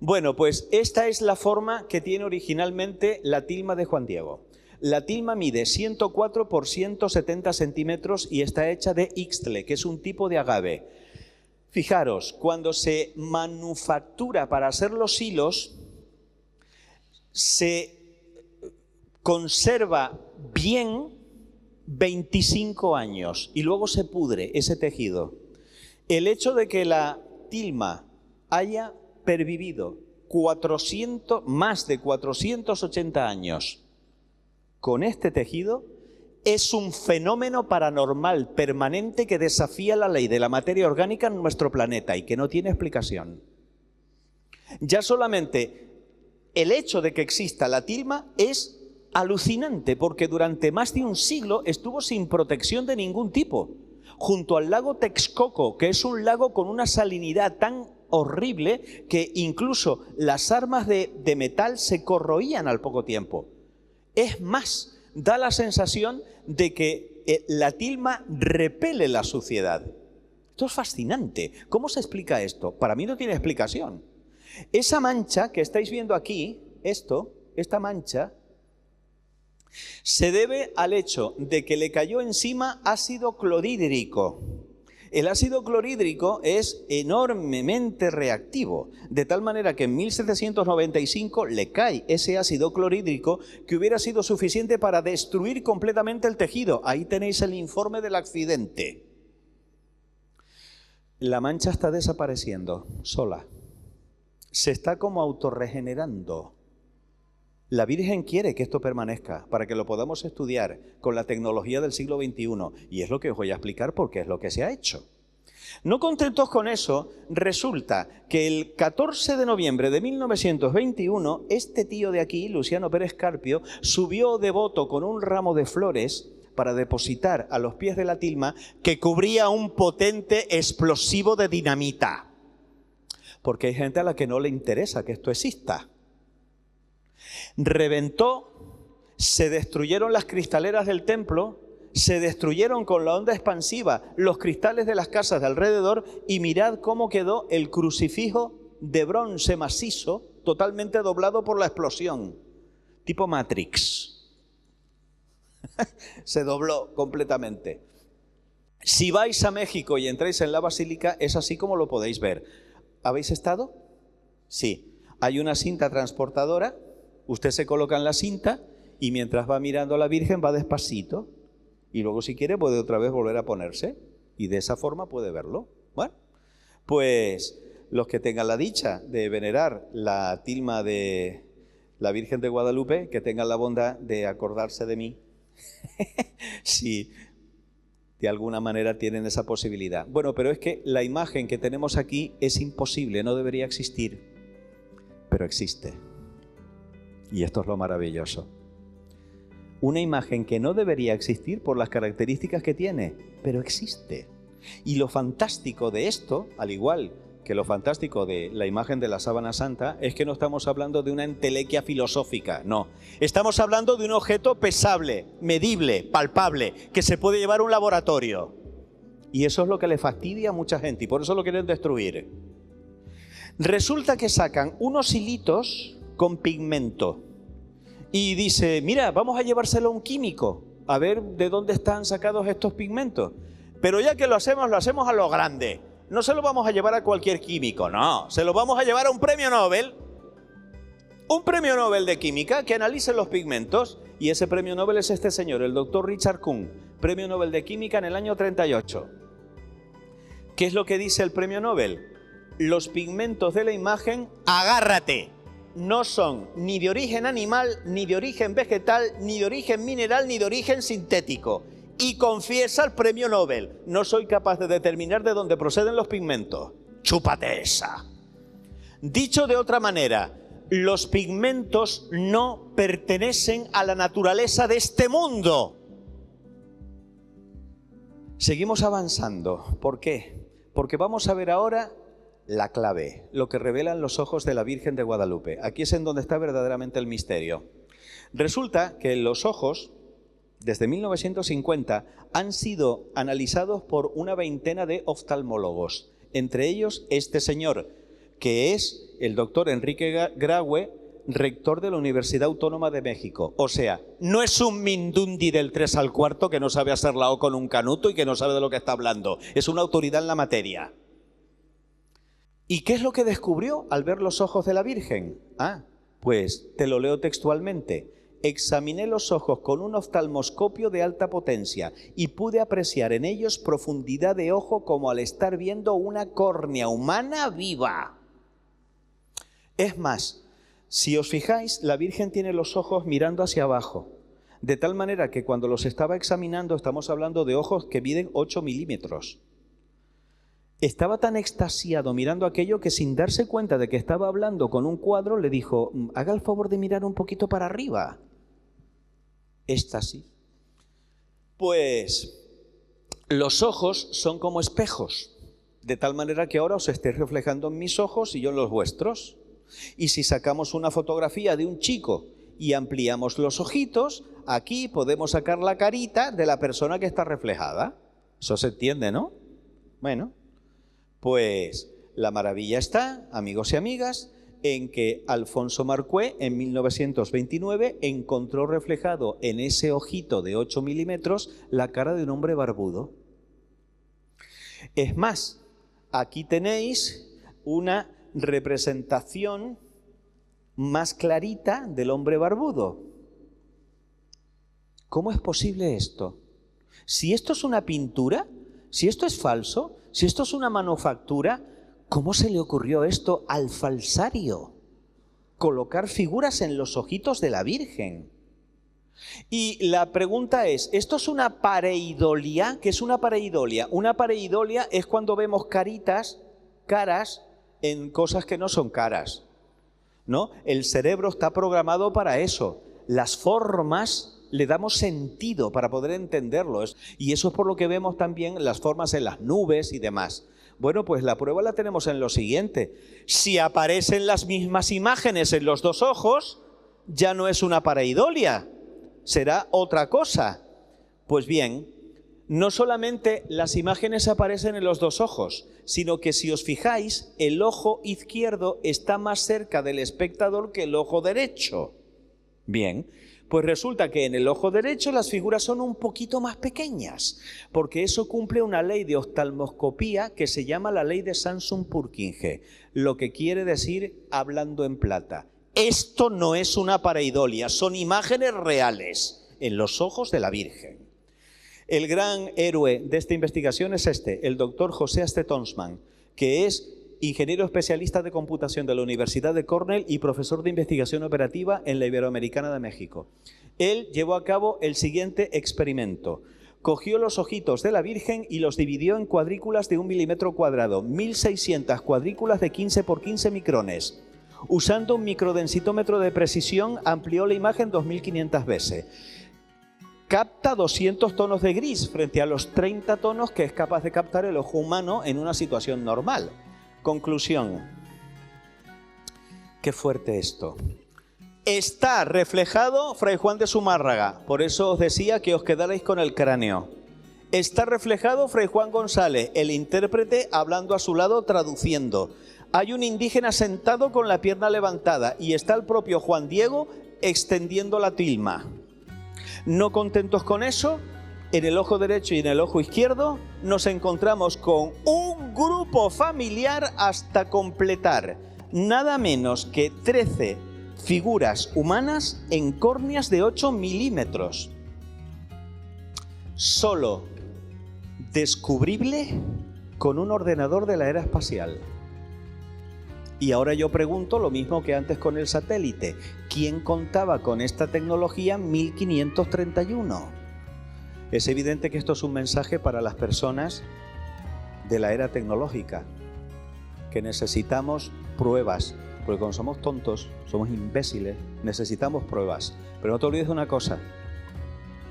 Bueno, pues esta es la forma que tiene originalmente la tilma de Juan Diego. La tilma mide 104 por 170 centímetros y está hecha de ixtle, que es un tipo de agave. Fijaros, cuando se manufactura para hacer los hilos, se conserva bien 25 años y luego se pudre ese tejido. El hecho de que la tilma haya pervivido más de 480 años con este tejido es un fenómeno paranormal permanente que desafía la ley de la materia orgánica en nuestro planeta y que no tiene explicación. Ya solamente el hecho de que exista la tilma es alucinante, porque durante más de un siglo estuvo sin protección de ningún tipo, junto al lago Texcoco, que es un lago con una salinidad tan horrible que incluso las armas de metal se corroían al poco tiempo. Es más, da la sensación de que la tilma repele la suciedad. Esto es fascinante. ¿Cómo se explica esto? Para mí no tiene explicación. Esa mancha que estáis viendo aquí, esta mancha, se debe al hecho de que le cayó encima ácido clorhídrico. El ácido clorhídrico es enormemente reactivo, de tal manera que en 1795 le cae ese ácido clorhídrico que hubiera sido suficiente para destruir completamente el tejido. Ahí tenéis el informe del accidente. La mancha está desapareciendo sola. Se está como autorregenerando. La Virgen quiere que esto permanezca para que lo podamos estudiar con la tecnología del siglo XXI. Y es lo que os voy a explicar porque es lo que se ha hecho. No contentos con eso, resulta que el 14 de noviembre de 1921, este tío de aquí, Luciano Pérez Carpio, subió devoto con un ramo de flores para depositar a los pies de la tilma que cubría un potente explosivo de dinamita. Porque hay gente a la que no le interesa que esto exista. Reventó, se destruyeron las cristaleras del templo, se destruyeron con la onda expansiva los cristales de las casas de alrededor y mirad cómo quedó el crucifijo de bronce macizo totalmente doblado por la explosión, tipo Matrix. Se dobló completamente. Si vais a México y entráis en la basílica, es así como lo podéis ver. ¿Habéis estado? Sí. Hay una cinta transportadora. Usted se coloca en la cinta y mientras va mirando a la Virgen va despacito y luego si quiere puede otra vez volver a ponerse y de esa forma puede verlo. Bueno, pues los que tengan la dicha de venerar la tilma de la Virgen de Guadalupe, que tengan la bondad de acordarse de mí si de alguna manera tienen esa posibilidad. Bueno, pero es que la imagen que tenemos aquí es imposible, no debería existir, pero existe. Y esto es lo maravilloso. Una imagen que no debería existir por las características que tiene, pero existe. Y lo fantástico de esto, al igual que lo fantástico de la imagen de la sábana santa, es que no estamos hablando de una entelequia filosófica, no. Estamos hablando de un objeto pesable, medible, palpable, que se puede llevar a un laboratorio. Y eso es lo que le fastidia a mucha gente y por eso lo quieren destruir. Resulta que sacan unos hilitos con pigmento y dice, mira, vamos a llevárselo a un químico a ver de dónde están sacados estos pigmentos, pero ya que lo hacemos a lo grande, no se lo vamos a llevar a cualquier químico, no, se lo vamos a llevar a un premio Nobel de química que analice los pigmentos, y ese premio Nobel es este señor, el doctor Richard Kuhn, premio Nobel de química en el año 38. ¿Qué es lo que dice el premio Nobel? Los pigmentos de la imagen, agárrate, no son ni de origen animal, ni de origen vegetal, ni de origen mineral, ni de origen sintético. Y confiesa el premio Nobel, no soy capaz de determinar de dónde proceden los pigmentos. ¡Chúpate esa! Dicho de otra manera, los pigmentos no pertenecen a la naturaleza de este mundo. Seguimos avanzando. ¿Por qué? Porque vamos a ver ahora la clave, lo que revelan los ojos de la Virgen de Guadalupe. Aquí es en donde está verdaderamente el misterio. Resulta que los ojos, desde 1950, han sido analizados por una veintena de oftalmólogos. Entre ellos este señor, que es el doctor Enrique Graue, rector de la Universidad Autónoma de México. O sea, no es un mindundi del 3 al cuarto que no sabe hacer la O con un canuto y que no sabe de lo que está hablando. Es una autoridad en la materia. ¿Y qué es lo que descubrió al ver los ojos de la Virgen? Pues te lo leo textualmente. Examiné los ojos con un oftalmoscopio de alta potencia y pude apreciar en ellos profundidad de ojo como al estar viendo una córnea humana viva. Es más, si os fijáis, la Virgen tiene los ojos mirando hacia abajo. De tal manera que cuando los estaba examinando, estamos hablando de ojos que miden 8 milímetros. Estaba tan extasiado mirando aquello que, sin darse cuenta de que estaba hablando con un cuadro, le dijo: haga el favor de mirar un poquito para arriba. Éxtasis. Pues los ojos son como espejos, de tal manera que ahora os estéis reflejando en mis ojos y yo en los vuestros. Y si sacamos una fotografía de un chico y ampliamos los ojitos, aquí podemos sacar la carita de la persona que está reflejada. Eso se entiende, ¿no? Bueno, pues la maravilla está, amigos y amigas, en que Alfonso Marcué en 1929 encontró reflejado en ese ojito de 8 milímetros la cara de un hombre barbudo. Es más, aquí tenéis una representación más clarita del hombre barbudo. ¿Cómo es posible esto? Si esto es una pintura, si esto es falso, si esto es una manufactura, ¿cómo se le ocurrió esto al falsario? Colocar figuras en los ojitos de la Virgen. Y la pregunta es, ¿esto es una pareidolia? ¿Qué es una pareidolia? Una pareidolia es cuando vemos caras en cosas que no son caras, ¿no? El cerebro está programado para eso. Las formas le damos sentido para poder entenderlo. Y eso es por lo que vemos también las formas en las nubes y demás. Bueno, pues la prueba la tenemos en lo siguiente. Si aparecen las mismas imágenes en los dos ojos, ya no es una pareidolia, será otra cosa. Pues bien, no solamente las imágenes aparecen en los dos ojos, sino que si os fijáis, el ojo izquierdo está más cerca del espectador que el ojo derecho. Bien, pues resulta que en el ojo derecho las figuras son un poquito más pequeñas, porque eso cumple una ley de oftalmoscopía que se llama la ley de Samson-Purkinje, lo que quiere decir, hablando en plata, esto no es una pareidolia, son imágenes reales en los ojos de la Virgen. El gran héroe de esta investigación es el doctor José Aste Tonsman, que es ingeniero especialista de computación de la Universidad de Cornell y profesor de investigación operativa en la Iberoamericana de México. Él llevó a cabo el siguiente experimento. Cogió los ojitos de la Virgen y los dividió en cuadrículas de 1 milímetro cuadrado, 1600 cuadrículas de 15 por 15 micrones. Usando un microdensitómetro de precisión, amplió la imagen 2500 veces. Capta 200 tonos de gris frente a los 30 tonos que es capaz de captar el ojo humano en una situación normal. Conclusión. Qué fuerte esto. Está reflejado Fray Juan de Zumárraga, por eso os decía que os quedarais con el cráneo. Está reflejado Fray Juan González, el intérprete hablando a su lado, traduciendo. Hay un indígena sentado con la pierna levantada y está el propio Juan Diego extendiendo la tilma. No contentos con eso, en el ojo derecho y en el ojo izquierdo nos encontramos con un grupo familiar hasta completar nada menos que 13 figuras humanas en córneas de 8 milímetros. Solo descubrible con un ordenador de la era espacial. Y ahora yo pregunto lo mismo que antes con el satélite. ¿Quién contaba con esta tecnología en 1531? Es evidente que esto es un mensaje para las personas de la era tecnológica, que necesitamos pruebas, porque cuando somos tontos, somos imbéciles, necesitamos pruebas. Pero no te olvides de una cosa,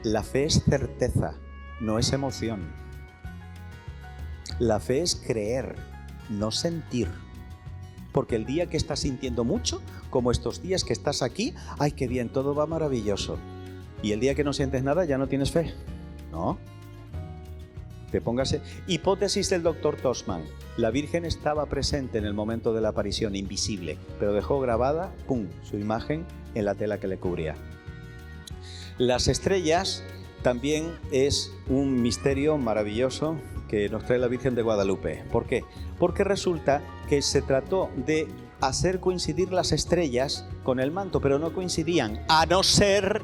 la fe es certeza, no es emoción. La fe es creer, no sentir. Porque el día que estás sintiendo mucho, como estos días que estás aquí, ¡ay, qué bien, todo va maravilloso! Y el día que no sientes nada, ya no tienes fe. ¿No? Te póngase. Hipótesis del doctor Tonsman. La Virgen estaba presente en el momento de la aparición, invisible, pero dejó grabada, ¡pum!, su imagen en la tela que le cubría. Las estrellas también es un misterio maravilloso que nos trae la Virgen de Guadalupe. ¿Por qué? Porque resulta que se trató de hacer coincidir las estrellas con el manto, pero no coincidían, a no ser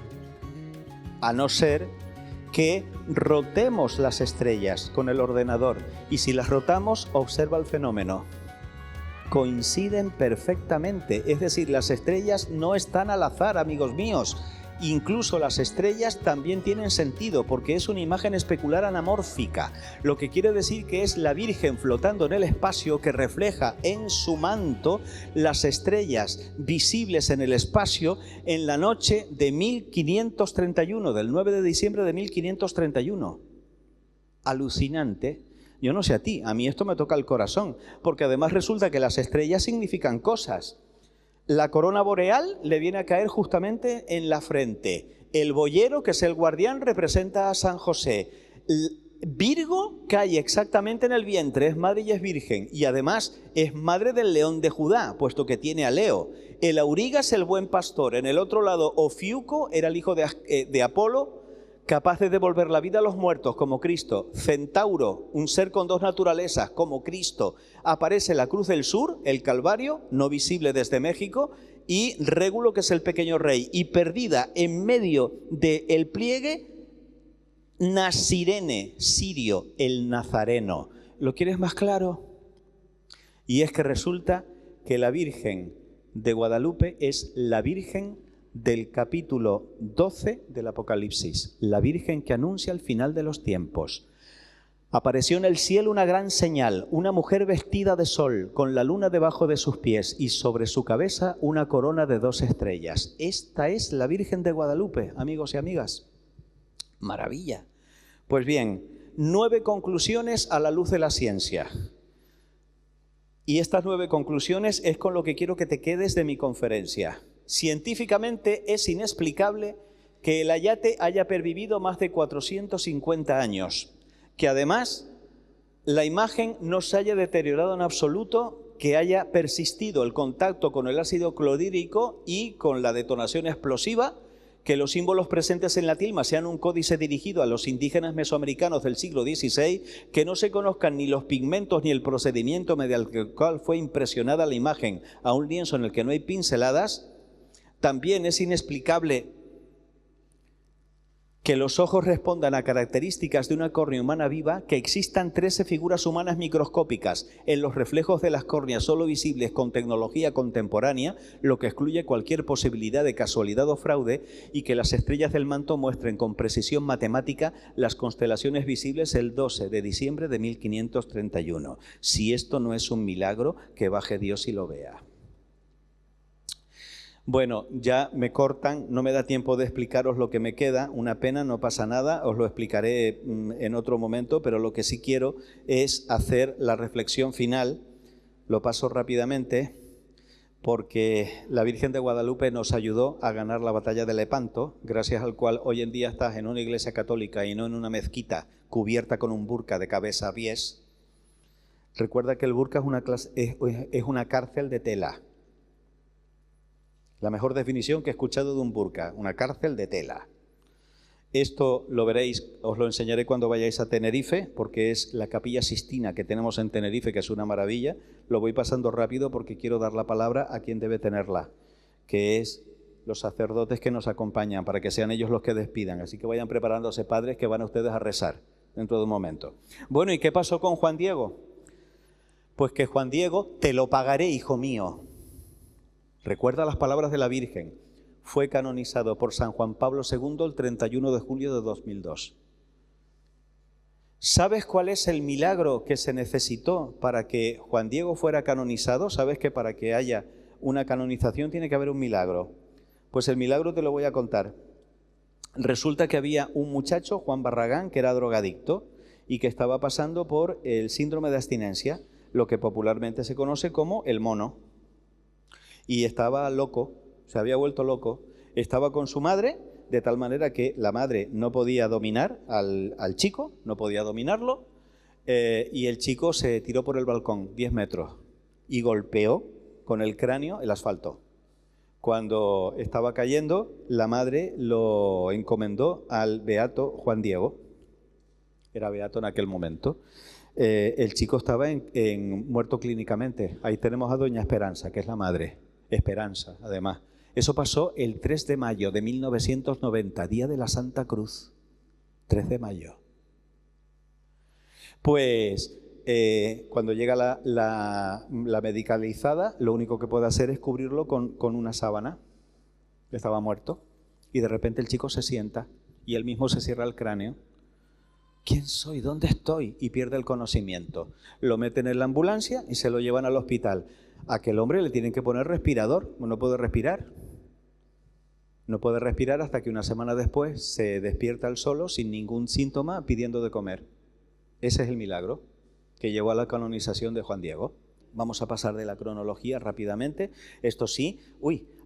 que rotemos las estrellas con el ordenador. Y si las rotamos, observa el fenómeno. Coinciden perfectamente, es decir, las estrellas no están al azar, amigos míos. Incluso las estrellas también tienen sentido porque es una imagen especular anamórfica, lo que quiere decir que es la Virgen flotando en el espacio que refleja en su manto las estrellas visibles en el espacio en la noche de 1531, del 9 de diciembre de 1531. Alucinante. Yo no sé a ti, a mí esto me toca el corazón, porque además resulta que las estrellas significan cosas. La corona boreal le viene a caer justamente en la frente. El boyero, que es el guardián, representa a San José. Virgo cae exactamente en el vientre, es madre y es virgen. Y además es madre del león de Judá, puesto que tiene a Leo. El auriga es el buen pastor. En el otro lado, Ofiuco era el hijo de Apolo, capaz de devolver la vida a los muertos como Cristo. Centauro, un ser con dos naturalezas como Cristo. Aparece la Cruz del Sur, el Calvario, no visible desde México, y Régulo, que es el pequeño rey. Y perdida en medio del pliegue, Nasirene, Sirio, el Nazareno. ¿Lo quieres más claro? Y es que resulta que la Virgen de Guadalupe es la Virgen del capítulo 12 del Apocalipsis, la Virgen que anuncia el final de los tiempos. Apareció en el cielo una gran señal, una mujer vestida de sol, con la luna debajo de sus pies y sobre su cabeza una corona de 2 estrellas. Esta es la Virgen de Guadalupe, amigos y amigas. Maravilla. Pues bien, 9 conclusiones a la luz de la ciencia. Y estas 9 conclusiones es con lo que quiero que te quedes de mi conferencia. Científicamente es inexplicable que el ayate haya pervivido más de 450 años, que además la imagen no se haya deteriorado en absoluto, que haya persistido el contacto con el ácido clorhídrico y con la detonación explosiva, que los símbolos presentes en la tilma sean un códice dirigido a los indígenas mesoamericanos del siglo XVI, que no se conozcan ni los pigmentos ni el procedimiento mediante el cual fue impresionada la imagen a un lienzo en el que no hay pinceladas. También es inexplicable que los ojos respondan a características de una córnea humana viva, que existan 13 figuras humanas microscópicas en los reflejos de las córneas solo visibles con tecnología contemporánea, lo que excluye cualquier posibilidad de casualidad o fraude, y que las estrellas del manto muestren con precisión matemática las constelaciones visibles el 12 de diciembre de 1531. Si esto no es un milagro, que baje Dios y lo vea. Bueno, ya me cortan, no me da tiempo de explicaros lo que me queda, una pena, no pasa nada, os lo explicaré en otro momento, pero lo que sí quiero es hacer la reflexión final. Lo paso rápidamente porque la Virgen de Guadalupe nos ayudó a ganar la batalla de Lepanto, gracias al cual hoy en día estás en una iglesia católica y no en una mezquita cubierta con un burka de cabeza a pies. Recuerda que el burka es una cárcel de tela. La mejor definición que he escuchado de un burka, una cárcel de tela. Esto lo veréis, os lo enseñaré cuando vayáis a Tenerife, porque es la Capilla Sistina que tenemos en Tenerife, que es una maravilla. Lo voy pasando rápido porque quiero dar la palabra a quien debe tenerla, que es los sacerdotes que nos acompañan, para que sean ellos los que despidan. Así que vayan preparándose, padres, que van a ustedes a rezar dentro de un momento. Bueno, ¿y qué pasó con Juan Diego? Pues que Juan Diego, te lo pagaré, hijo mío. Recuerda las palabras de la Virgen. Fue canonizado por San Juan Pablo II el 31 de julio de 2002. ¿Sabes cuál es el milagro que se necesitó para que Juan Diego fuera canonizado? ¿Sabes que para que haya una canonización tiene que haber un milagro? Pues el milagro te lo voy a contar. Resulta que había un muchacho, Juan Barragán, que era drogadicto y que estaba pasando por el síndrome de abstinencia, lo que popularmente se conoce como el mono. Y estaba loco, se había vuelto loco, estaba con su madre, de tal manera que la madre no podía dominar al chico, no podía dominarlo, y el chico se tiró por el balcón 10 metros y golpeó con el cráneo el asfalto. Cuando estaba cayendo, la madre lo encomendó al beato Juan Diego, era beato en aquel momento. El chico estaba muerto clínicamente. Ahí tenemos a doña Esperanza, que es la madre. Esperanza, además. Eso pasó el 3 de mayo de 1990, día de la Santa Cruz. 3 de mayo. Pues cuando llega la medicalizada, lo único que puede hacer es cubrirlo con una sábana. Estaba muerto. Y de repente el chico se sienta y él mismo se cierra el cráneo. ¿Quién soy? ¿Dónde estoy? Y pierde el conocimiento. Lo meten en la ambulancia y se lo llevan al hospital. A aquel hombre le tienen que poner respirador, no puede respirar. No puede respirar hasta que una semana después se despierta él solo, sin ningún síntoma, pidiendo de comer. Ese es el milagro que llevó a la canonización de Juan Diego. Vamos a pasar de la cronología rápidamente. Esto sí,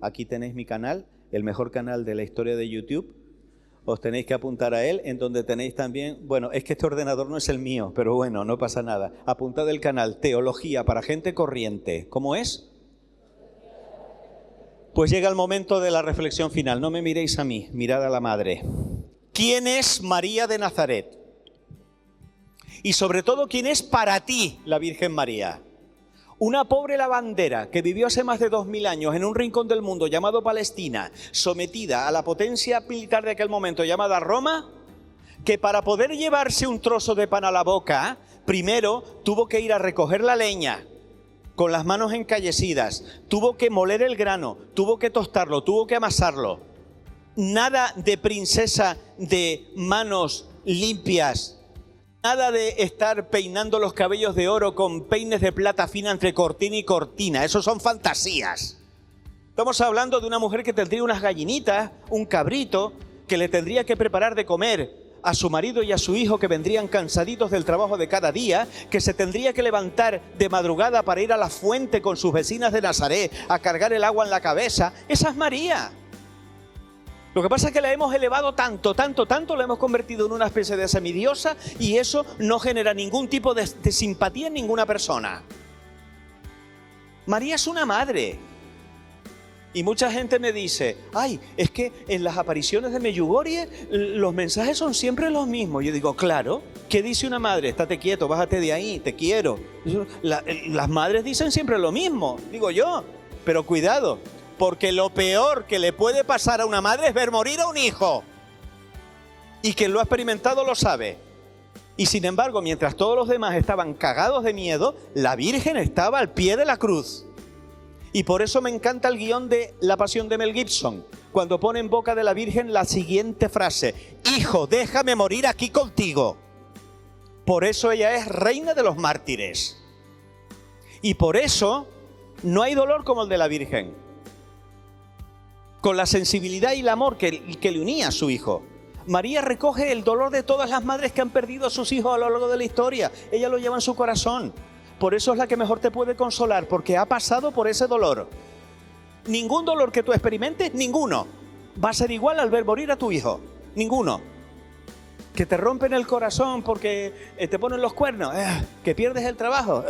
aquí tenéis mi canal, el mejor canal de la historia de YouTube. Os tenéis que apuntar a él, en donde tenéis también, bueno, es que este ordenador no es el mío, pero bueno, no pasa nada. Apuntad el canal Teología para Gente Corriente. ¿Cómo es? Pues llega el momento de la reflexión final. No me miréis a mí, mirad a la Madre. ¿Quién es María de Nazaret? Y sobre todo, ¿quién es para ti la Virgen María? Una pobre lavandera que vivió hace más de 2000 años en un rincón del mundo llamado Palestina, sometida a la potencia militar de aquel momento llamada Roma, que para poder llevarse un trozo de pan a la boca, primero tuvo que ir a recoger la leña con las manos encallecidas, tuvo que moler el grano, tuvo que tostarlo, tuvo que amasarlo. Nada de princesa de manos limpias. Nada de estar peinando los cabellos de oro con peines de plata fina entre cortina y cortina. Eso son fantasías. Estamos hablando de una mujer que tendría unas gallinitas, un cabrito, que le tendría que preparar de comer a su marido y a su hijo, que vendrían cansaditos del trabajo de cada día, que se tendría que levantar de madrugada para ir a la fuente con sus vecinas de Nazaret a cargar el agua en la cabeza. Esa es María. Lo que pasa es que la hemos elevado tanto, la hemos convertido en una especie de semidiosa, y eso no genera ningún tipo de simpatía en ninguna persona. María es una madre. Y mucha gente me dice, es que en las apariciones de Medjugorje los mensajes son siempre los mismos. Yo digo, claro, ¿qué dice una madre? Estate quieto, bájate de ahí, te quiero. Las madres dicen siempre lo mismo, digo yo, pero cuidado. Porque lo peor que le puede pasar a una madre es ver morir a un hijo. Y quien lo ha experimentado lo sabe. Y sin embargo, mientras todos los demás estaban cagados de miedo, la Virgen estaba al pie de la cruz. Y por eso me encanta el guión de La Pasión de Mel Gibson, cuando pone en boca de la Virgen la siguiente frase: hijo, déjame morir aquí contigo. Por eso ella es reina de los mártires. Y por eso no hay dolor como el de la Virgen. Con la sensibilidad y el amor que le unía a su hijo. María recoge el dolor de todas las madres que han perdido a sus hijos a lo largo de la historia. Ella lo lleva en su corazón. Por eso es la que mejor te puede consolar, porque ha pasado por ese dolor. Ningún dolor que tú experimentes, ninguno, va a ser igual al ver morir a tu hijo. Ninguno. Que te rompen el corazón porque te ponen los cuernos, que pierdes el trabajo,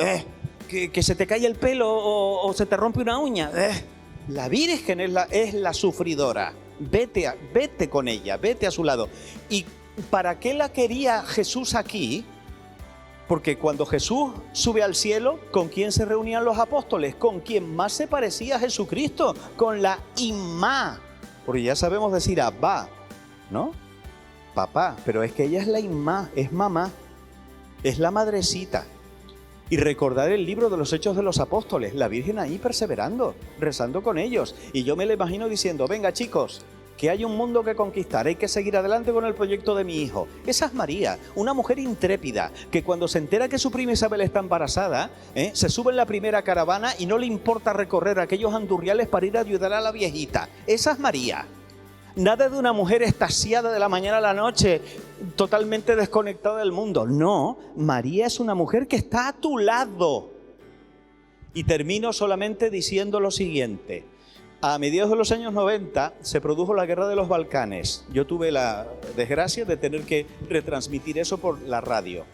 que se te cae el pelo o se te rompe una uña. La Virgen es la sufridora. Vete con ella, vete a su lado. ¿Y para qué la quería Jesús aquí? Porque cuando Jesús sube al cielo, ¿con quién se reunían los apóstoles? Con quien más se parecía a Jesucristo, con la Imá. Porque ya sabemos decir Abba, ¿no? Papá, pero es que ella es la Imá, es mamá, es la madrecita. Y recordar el libro de los Hechos de los Apóstoles, la Virgen ahí perseverando, rezando con ellos. Y yo me la imagino diciendo, venga chicos, que hay un mundo que conquistar, hay que seguir adelante con el proyecto de mi hijo. Esa es María, una mujer intrépida, que cuando se entera que su prima Isabel está embarazada, se sube en la primera caravana y no le importa recorrer aquellos andurriales para ir a ayudar a la viejita. Esa es María. Nada de una mujer extasiada de la mañana a la noche, totalmente desconectada del mundo. No, María es una mujer que está a tu lado. Y termino solamente diciendo lo siguiente. A mediados de los años 90 se produjo la guerra de los Balcanes. Yo tuve la desgracia de tener que retransmitir eso por la radio.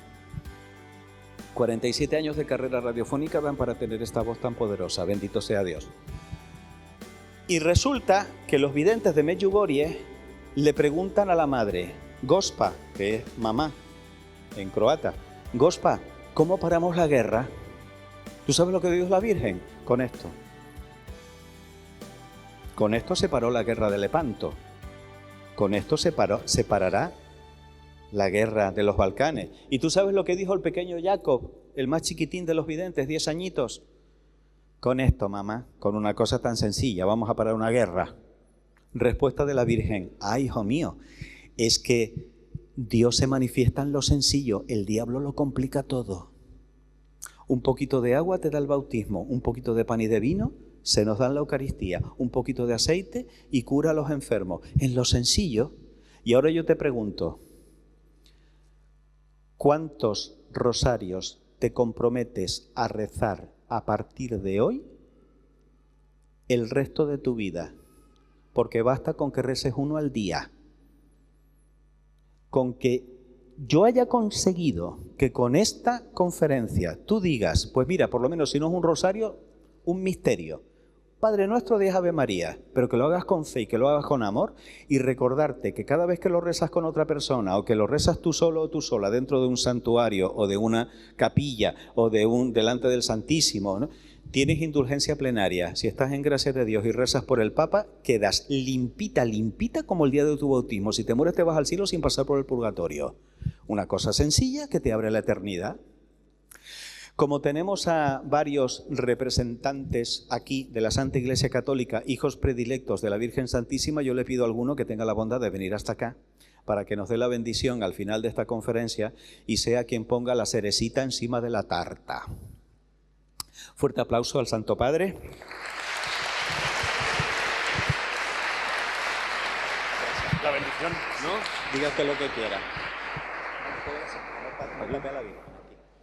47 años de carrera radiofónica dan para tener esta voz tan poderosa. Bendito sea Dios. Y resulta que los videntes de Medjugorje le preguntan a la madre, Gospa, que es mamá en croata, Gospa, ¿cómo paramos la guerra? ¿Tú sabes lo que dijo la Virgen? Con esto. Con esto se paró la guerra de Lepanto. Con esto se parará la guerra de los Balcanes. ¿Y tú sabes lo que dijo el pequeño Jacob, el más chiquitín de los videntes, 10 añitos? Con esto, mamá, con una cosa tan sencilla, vamos a parar una guerra. Respuesta de la Virgen: ay, hijo mío, es que Dios se manifiesta en lo sencillo, el diablo lo complica todo. Un poquito de agua te da el bautismo, un poquito de pan y de vino se nos da en la Eucaristía, un poquito de aceite y cura a los enfermos. En lo sencillo. Y ahora yo te pregunto, ¿cuántos rosarios te comprometes a rezar a partir de hoy el resto de tu vida? Porque basta con que reces uno al día. Con que yo haya conseguido que con esta conferencia tú digas, pues mira, por lo menos si no es un rosario, un misterio. Padre Nuestro, 10 Ave María, pero que lo hagas con fe y que lo hagas con amor, y recordarte que cada vez que lo rezas con otra persona o que lo rezas tú solo o tú sola dentro de un santuario o de una capilla o delante del Santísimo, ¿no?, tienes indulgencia plenaria. Si estás en gracia de Dios y rezas por el Papa, quedas limpita, limpita como el día de tu bautismo. Si te mueres te vas al cielo sin pasar por el purgatorio. Una cosa sencilla que te abre la eternidad. Como tenemos a varios representantes aquí de la Santa Iglesia Católica, hijos predilectos de la Virgen Santísima, yo le pido a alguno que tenga la bondad de venir hasta acá para que nos dé la bendición al final de esta conferencia y sea quien ponga la cerecita encima de la tarta. Fuerte aplauso al Santo Padre. La bendición, ¿no? Diga usted lo que quiera.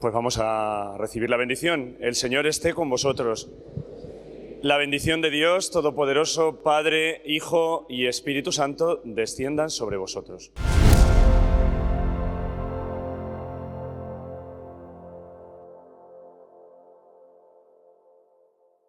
Pues vamos a recibir la bendición. El Señor esté con vosotros. La bendición de Dios Todopoderoso, Padre, Hijo y Espíritu Santo, desciendan sobre vosotros.